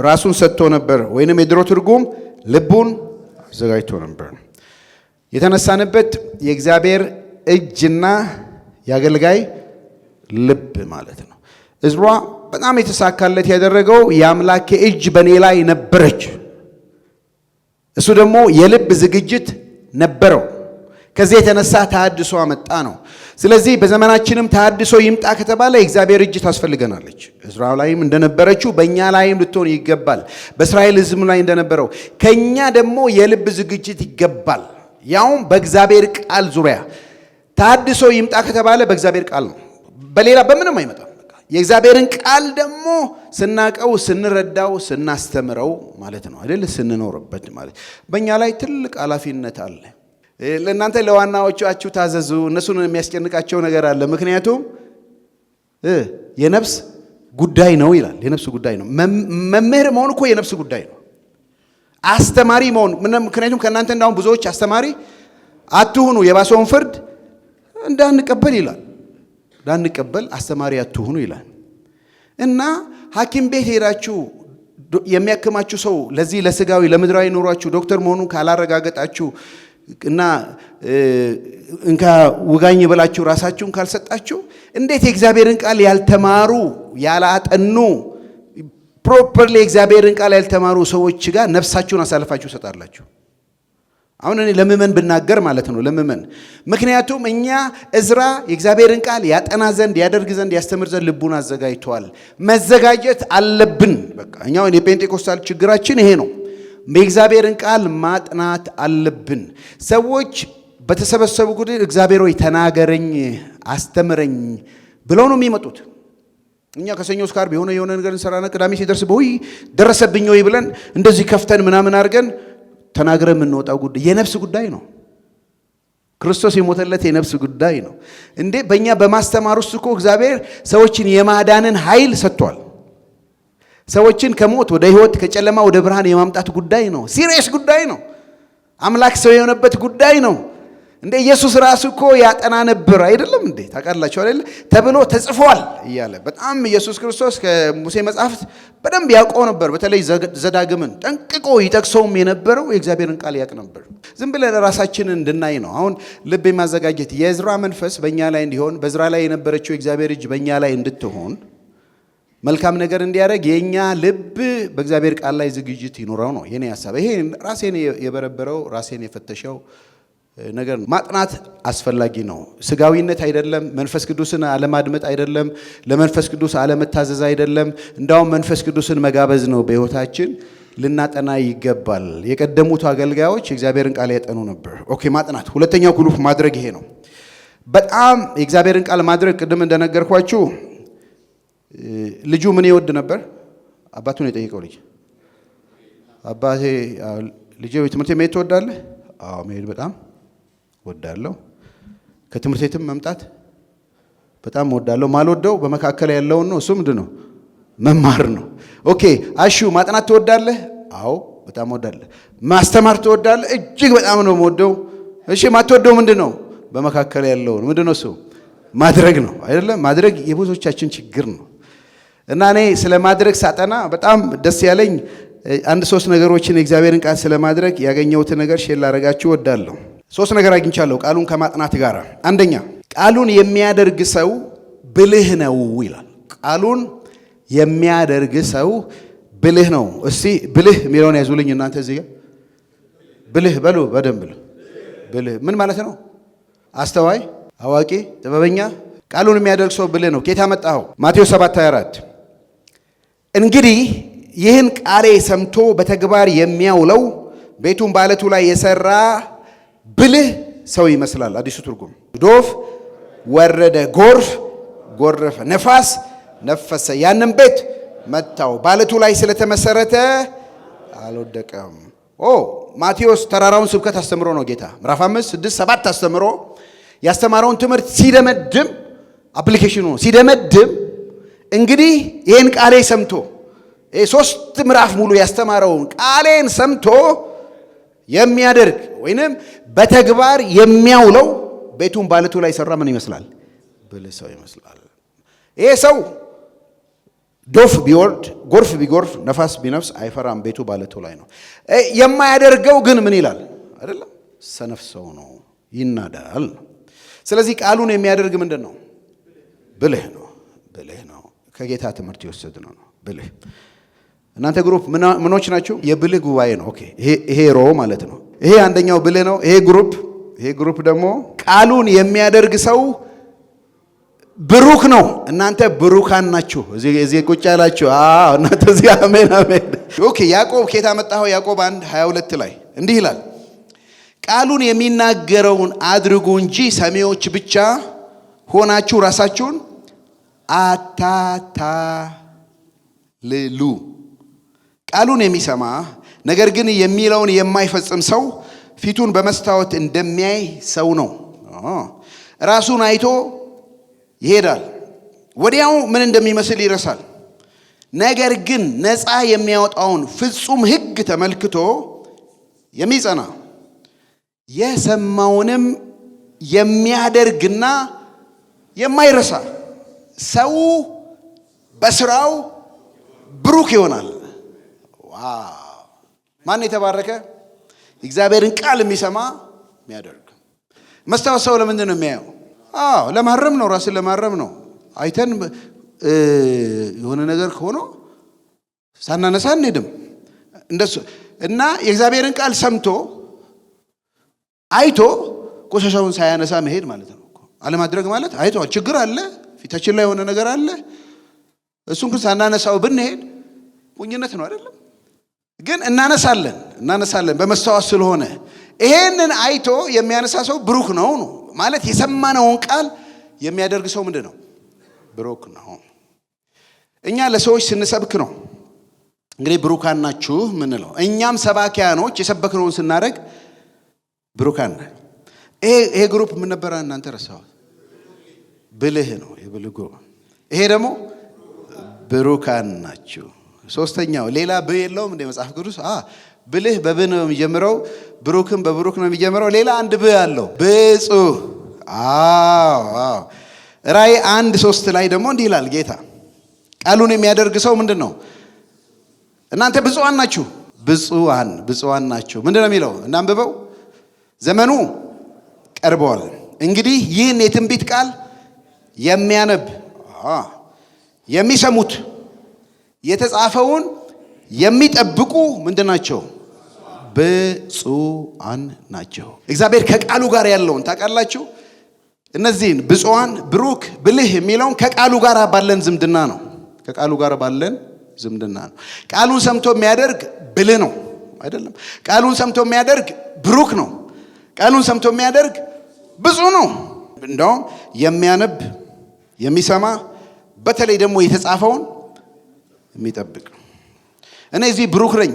ራሱን ሰጥቶ ነበር። ወይንም የድሮ ትርጉም ልቡን አዘጋጅቶ ነበር። የተነሳንበት የእግዚአብሔር እጅና የአገልጋይ ልብ ማለት ነው። ዕዝራ በጣም የተሳካለት ያደረገው የአምላኬ እጅ በእኔ ላይ ነበረች፣ እሱ ደግሞ የልብ ዝግጅት ነበረው። ከዚህ የተነሳ ተሐድሶ አመጣ ነው። ስለዚህ በዘመናችንም ተሐድሶ ይምጣ ከተባለ የእግዚአብሔር እጅ ታስፈልገናለች። ዕዝራ ላይም እንደነበረችው በእኛ ላይም ልትሆን ይገባል። በእስራኤል ሕዝብ ላይ እንደነበረው ከእኛ ደግሞ የልብ ዝግጅት ይገባል። ያውም በእግዚአብሔር ቃል ዙሪያ ተሐድሶ ይምጣ ከተባለ በእግዚአብሔር ቃል ነው፣ በሌላ በምንም አይመጣም። የእግዚአብሔርን ቃል ደግሞ ስናቀው፣ ስንረዳው፣ ስናስተምረው ማለት ነው አይደል? ስንኖርበት ማለት በእኛ ላይ ትልቅ ኃላፊነት አለ። ለእናንተ ለዋናዎቻችሁ ታዘዙ፣ እነሱን የሚያስጨንቃቸው ነገር አለ። ምክንያቱም የነፍስ ጉዳይ ነው ይላል። የነፍስ ጉዳይ ነው። መምህር መሆን እኮ የነፍስ ጉዳይ ነው። አስተማሪ መሆን ምክንያቱም ከእናንተ እንዳሁን ብዙዎች አስተማሪ አትሁኑ፣ የባሰውን ፍርድ እንዳንቀበል ይላል። እንዳንቀበል አስተማሪ አትሁኑ ይላል። እና ሐኪም ቤት ሄዳችሁ የሚያክማችሁ ሰው ለዚህ ለስጋዊ ለምድራዊ ኑሯችሁ ዶክተር መሆኑን ካላረጋገጣችሁ እና እንካ ውጋኝ ብላችሁ ራሳችሁን ካልሰጣችሁ እንዴት የእግዚአብሔርን ቃል ያልተማሩ ያላጠኑ ፕሮፐርሊ የእግዚአብሔርን ቃል ያልተማሩ ሰዎች ጋር ነፍሳችሁን አሳልፋችሁ ሰጣላችሁ? አሁን እኔ ለምእመን ብናገር ማለት ነው ለምእመን። ምክንያቱም እኛ ዕዝራ የእግዚአብሔርን ቃል ያጠና ዘንድ ያደርግ ዘንድ ያስተምር ዘንድ ልቡን አዘጋጅቷል። መዘጋጀት አለብን። በቃ እኛው የጴንጤኮስታል ችግራችን ይሄ ነው። የእግዚአብሔርን ቃል ማጥናት አለብን። ሰዎች በተሰበሰቡ ቁጥር እግዚአብሔር ሆይ ተናገረኝ፣ አስተምረኝ ብለው ነው የሚመጡት። እኛ ከሰኞ እስከ ዓርብ የሆነ ነገር እንሰራና ቅዳሜ ሲደርስ በይ ደረሰብኝ ወይ ብለን እንደዚህ ከፍተን ምናምን አድርገን ተናግረን የምንወጣው ጉዳይ የነፍስ ጉዳይ ነው። ክርስቶስ የሞተለት የነፍስ ጉዳይ ነው። እንዴ በእኛ በማስተማር ውስጥ እኮ እግዚአብሔር ሰዎችን የማዳንን ኃይል ሰጥቷል። ሰዎችን ከሞት ወደ ሕይወት ከጨለማ ወደ ብርሃን የማምጣት ጉዳይ ነው። ሲሪየስ ጉዳይ ነው። አምላክ ሰው የሆነበት ጉዳይ ነው። እንደ ኢየሱስ ራሱ እኮ ያጠና ነበር አይደለም እንዴ? ታውቃላችሁ አይደል? ተብሎ ተጽፏል እያለ በጣም ኢየሱስ ክርስቶስ ከሙሴ መጽሐፍት በደንብ ያውቀው ነበር። በተለይ ዘዳግምን ጠንቅቆ ይጠቅሰውም የነበረው የእግዚአብሔርን ቃል ያውቅ ነበር። ዝም ብለን ራሳችንን እንድናይ ነው። አሁን ልብ የማዘጋጀት የዕዝራ መንፈስ በእኛ ላይ እንዲሆን፣ በዕዝራ ላይ የነበረችው የእግዚአብሔር እጅ በእኛ ላይ እንድትሆን፣ መልካም ነገር እንዲያደርግ የእኛ ልብ በእግዚአብሔር ቃል ላይ ዝግጅት ይኖረው ነው የኔ ሐሳብ። ይሄ ራሴን የበረበረው ራሴን የፈተሸው ነገር ማጥናት አስፈላጊ ነው። ስጋዊነት አይደለም። መንፈስ ቅዱስን አለማድመጥ አይደለም። ለመንፈስ ቅዱስ አለመታዘዝ አይደለም። እንዳውም መንፈስ ቅዱስን መጋበዝ ነው። በሕይወታችን ልናጠና ይገባል። የቀደሙት አገልጋዮች የእግዚአብሔርን ቃል ያጠኑ ነበር። ኦኬ፣ ማጥናት ሁለተኛው ግሩፕ ማድረግ ይሄ ነው። በጣም የእግዚአብሔርን ቃል ማድረግ ቅድም እንደነገርኳችሁ ልጁ ምን ይወድ ነበር? አባቱን የጠየቀው ልጅ አባቴ ልጄ ትምህርት መሄድ ትወዳለህ? አዎ መሄድ በጣም ወዳለሁ። ከትምህርት ቤትም መምጣት በጣም ወዳለሁ። ማልወደው በመካከል ያለውን ነው። እሱ ምንድን ነው? መማር ነው። ኦኬ አሹ ማጥናት ትወዳለህ? አዎ በጣም ወዳለሁ። ማስተማር ትወዳለህ? እጅግ በጣም ነው የምወደው። እሺ ማትወደው ምንድን ነው? በመካከል ያለውን ምንድን ነው? እሱ ማድረግ ነው አይደለም? ማድረግ የብዙዎቻችን ችግር ነው። እና እኔ ስለ ማድረግ ሳጠና በጣም ደስ ያለኝ አንድ ሶስት ነገሮችን የእግዚአብሔርን ቃል ስለማድረግ ያገኘሁትን ነገር ሼር ላደርጋችሁ እወዳለሁ። ሶስት ነገር አግኝቻለሁ ቃሉን ከማጥናት ጋር። አንደኛ ቃሉን የሚያደርግ ሰው ብልህ ነው ይላል። ቃሉን የሚያደርግ ሰው ብልህ ነው። እስቲ ብልህ የሚለውን ያዙልኝ እናንተ እዚህ ጋር ብልህ በሉ በደንብ ብልህ ምን ማለት ነው? አስተዋይ፣ አዋቂ፣ ጥበበኛ። ቃሉን የሚያደርግ ሰው ብልህ ነው። ጌታ መጣው ማቴዎስ 7:24 እንግዲህ ይህን ቃሌ ሰምቶ በተግባር የሚያውለው ቤቱን በዓለቱ ላይ የሰራ ብልህ ሰው ይመስላል። አዲሱ ትርጉም ዶፍ ወረደ፣ ጎርፍ ጎረፈ፣ ነፋስ ነፈሰ፣ ያንን ቤት መታው፣ በዓለቱ ላይ ስለተመሰረተ አልወደቀም። ማቴዎስ ተራራውን ስብከት አስተምሮ ነው ጌታ ምዕራፍ 5፣ 6፣ 7 አስተምሮ ያስተማረውን ትምህርት ሲደመድም አፕሊኬሽኑ ሲደመድም እንግዲህ ይህን ቃሌ ሰምቶ 3 ምዕራፍ ሙሉ ያስተማረውን ቃሌን ሰምቶ የሚያደርግ ወይንም በተግባር የሚያውለው ቤቱን በዓለቱ ላይ ሰራ ምን ይመስላል? ብልህ ሰው ይመስላል። ይሄ ሰው ዶፍ ቢወርድ ጎርፍ ቢጎርፍ ነፋስ ቢነፍስ አይፈራም፣ ቤቱ በዓለቱ ላይ ነው። የማያደርገው ግን ምን ይላል አይደለም? ሰነፍ ሰው ነው፣ ይናዳል። ስለዚህ ቃሉን የሚያደርግ ምንድን ነው? ብልህ ነው። ብልህ ነው። ከጌታ ትምህርት የወሰድነው ነው። ብልህ እናንተ ግሩፕ ምኖች ናችሁ? የብልህ ጉባኤ ነው። ኦኬ ይሄ ሮ ማለት ነው። ይሄ አንደኛው ብልህ ነው። ይሄ ግሩፕ ደግሞ ቃሉን የሚያደርግ ሰው ብሩክ ነው። እናንተ ብሩካን ናችሁ። እዚህ ቁጭ ያላችሁ እናንተ እዚህ አሜን አሜን። ኦኬ ያዕቆብ ኬታ መጣው ያዕቆብ 1:22 ላይ እንዲህ ይላል ቃሉን የሚናገረውን አድርጉ እንጂ ሰሚዎች ብቻ ሆናችሁ ራሳችሁን አታታልሉ። ቃሉን የሚሰማ ነገር ግን የሚለውን የማይፈጽም ሰው ፊቱን በመስታወት እንደሚያይ ሰው ነው። ራሱን አይቶ ይሄዳል፣ ወዲያው ምን እንደሚመስል ይረሳል። ነገር ግን ነፃ የሚያወጣውን ፍጹም ሕግ ተመልክቶ የሚጸና የሰማውንም የሚያደርግና የማይረሳ ሰው በስራው ብሩክ ይሆናል። ዋው! ማን የተባረከ! እግዚአብሔርን ቃል የሚሰማ የሚያደርግ። መስታወት ሰው ለምንድን ነው የሚያየው? ለማረም ነው፣ ራስን ለማረም ነው። አይተን የሆነ ነገር ከሆነ ሳናነሳ እንሄድም እንደሱ እና የእግዚአብሔርን ቃል ሰምቶ አይቶ ቆሻሻውን ሳያነሳ መሄድ ማለት ነው። አለማድረግ ማለት አይቶ ችግር አለ፣ ፊታችን ላይ የሆነ ነገር አለ፣ እሱን ግን ሳናነሳው ብንሄድ ሞኝነት ነው አይደለም? ግን እናነሳለን በመስተዋት ስለሆነ ይሄንን አይቶ የሚያነሳ ሰው ብሩክ ነው ማለት። የሰማነውን ቃል የሚያደርግ ሰው ምንድን ነው? ብሩክ ነው። እኛ ለሰዎች ስንሰብክ ነው እንግዲህ ብሩካን ናችሁ ምንለው። እኛም ሰባኪያኖች የሰበክነውን ስናደርግ ብሩካን ነን። ይሄ ግሩፕ ምን ነበረ እናንተ ረሳው? ብልህ ነው፣ የብልህ ግሩፕ። ይሄ ደግሞ ብሩካን ናችሁ። ሶስተኛው ሌላ ብ የለውም እንደ መጽሐፍ ቅዱስ ብልህ በብ ነው የሚጀምረው፣ ብሩክም በብሩክ ነው የሚጀምረው። ሌላ አንድ ብ አለው፣ ብፁዕ። ራእይ 1:3 ላይ ደግሞ እንዲህ ይላል ጌታ ቃሉን የሚያደርግ ሰው ምንድን ነው? እናንተ ብፁዓን ናችሁ፣ ብፁዓን ናችሁ። ምንድን ነው የሚለው? እናንብበው። ዘመኑ ቀርበዋል። እንግዲህ ይህን የትንቢት ቃል የሚያነብ የሚሰሙት የተጻፈውን የሚጠብቁ ምንድን ናቸው? ብፁዓን ናቸው። እግዚአብሔር ከቃሉ ጋር ያለውን ታውቃላችሁ። እነዚህን ብፁዓን፣ ብሩክ፣ ብልህ የሚለውን ከቃሉ ጋር ባለን ዝምድና ነው። ከቃሉ ጋር ባለን ዝምድና ነው። ቃሉን ሰምቶ የሚያደርግ ብልህ ነው አይደለም? ቃሉን ሰምቶ የሚያደርግ ብሩክ ነው። ቃሉን ሰምቶ የሚያደርግ ብፁዕ ነው። እንደውም የሚያነብ የሚሰማ፣ በተለይ ደግሞ የተጻፈውን የሚጠብቅ። እኔ እዚህ ብሩክ ነኝ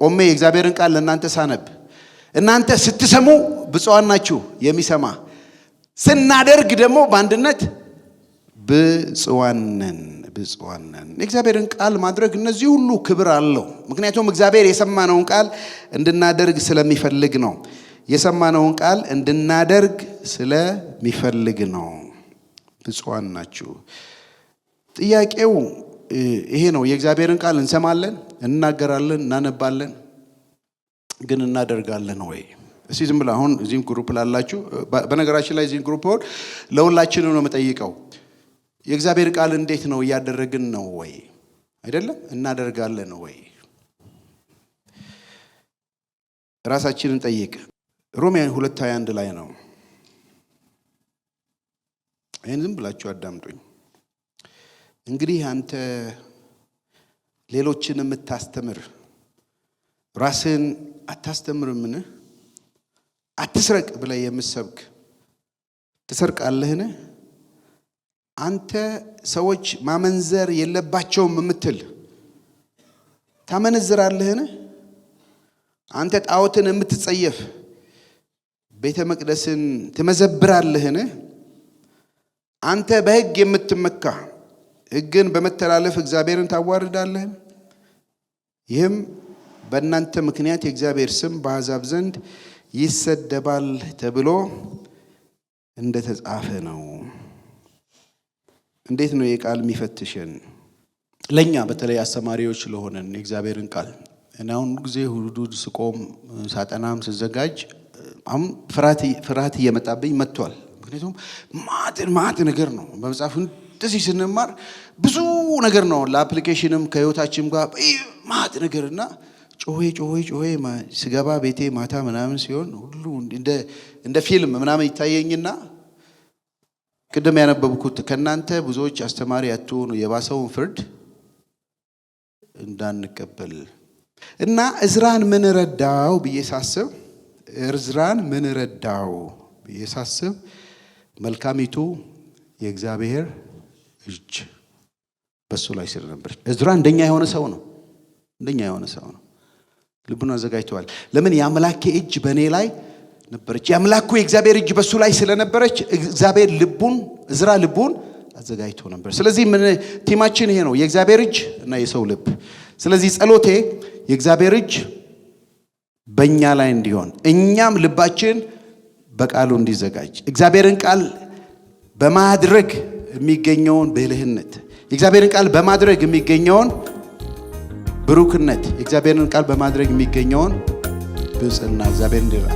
ቆሜ የእግዚአብሔርን ቃል ለእናንተ ሳነብ፣ እናንተ ስትሰሙ ብፁዓን ናችሁ። የሚሰማ ስናደርግ ደግሞ በአንድነት ብፁዓን ነን። የእግዚአብሔርን ቃል ማድረግ እነዚህ ሁሉ ክብር አለው። ምክንያቱም እግዚአብሔር የሰማነውን ቃል እንድናደርግ ስለሚፈልግ ነው። የሰማነውን ቃል እንድናደርግ ስለሚፈልግ ነው። ብፁዓን ናችሁ። ጥያቄው ይሄ ነው። የእግዚአብሔርን ቃል እንሰማለን፣ እንናገራለን፣ እናነባለን፣ ግን እናደርጋለን ወይ? እስቲ ዝም ብላ አሁን እዚህም ግሩፕ ላላችሁ በነገራችን ላይ እዚህም ግሩፕ ሆን ለሁላችንም ነው የምጠይቀው የእግዚአብሔር ቃል እንዴት ነው ያደረግን ነው ወይ አይደለም እናደርጋለን ወይ ራሳችንን ጠይቅ ሮሜ 2:21 ላይ ነው ይሄን ዝም ብላችሁ አዳምጡኝ እንግዲህ አንተ ሌሎችን የምታስተምር ራስን አታስተምርምን አትስረቅ ብለህ የምትሰብክ ትሰርቃለህን አንተ ሰዎች ማመንዘር የለባቸውም የምትል ታመነዝራለህን አንተ ጣዖትን የምትጸየፍ ቤተ መቅደስን ትመዘብራለህን አንተ በሕግ የምትመካ ሕግን በመተላለፍ እግዚአብሔርን ታዋርዳለህን ይህም በእናንተ ምክንያት የእግዚአብሔር ስም በአሕዛብ ዘንድ ይሰደባል ተብሎ እንደተጻፈ ነው እንዴት ነው የቃል የሚፈትሽን ለኛ በተለይ አስተማሪዎች ለሆነን የእግዚአብሔርን ቃል እና አሁን ጊዜ ሁዱድ ስቆም ሳጠናም ስዘጋጅ አሁን ፍርሃት እየመጣብኝ መጥቷል ምክንያቱም ማት ነገር ነው በመጽሐፍ እንደዚህ ስንማር ብዙ ነገር ነው ለአፕሊኬሽንም ከህይወታችንም ጋር ማት ነገርና ጮሄ ስገባ ቤቴ ማታ ምናምን ሲሆን ሁሉ እንደ ፊልም ምናምን ይታየኝና ቅድም ያነበብኩት ከናንተ ብዙዎች አስተማሪ አትሆኑ የባሰውን ፍርድ እንዳንቀበል እና እዝራን ምን ረዳው ብዬ ሳስብ መልካሚቱ የእግዚአብሔር እጅ በሱ ላይ ስለነበር እዝራ እንደኛ የሆነ ሰው ነው ልቡን አዘጋጅቷል ለምን ያምላኬ እጅ በኔ ላይ ነበረች ያምላኩ የእግዚአብሔር እጅ በሱ ላይ ስለነበረች እግዚአብሔር እዝራ ልቡን አዘጋጅቶ ነበር ስለዚህ ምን ቲማችን ይሄ ነው የእግዚአብሔር እጅ እና የሰው ልብ ስለዚህ ጸሎቴ የእግዚአብሔር እጅ በእኛ ላይ እንዲሆን እኛም ልባችን በቃሉ እንዲዘጋጅ እግዚአብሔርን ቃል በማድረግ የሚገኘውን ብልህነት የእግዚአብሔርን ቃል በማድረግ የሚገኘውን ብሩክነት የእግዚአብሔርን ቃል በማድረግ የሚገኘውን ብጽዕና እግዚአብሔር እንዲረዳ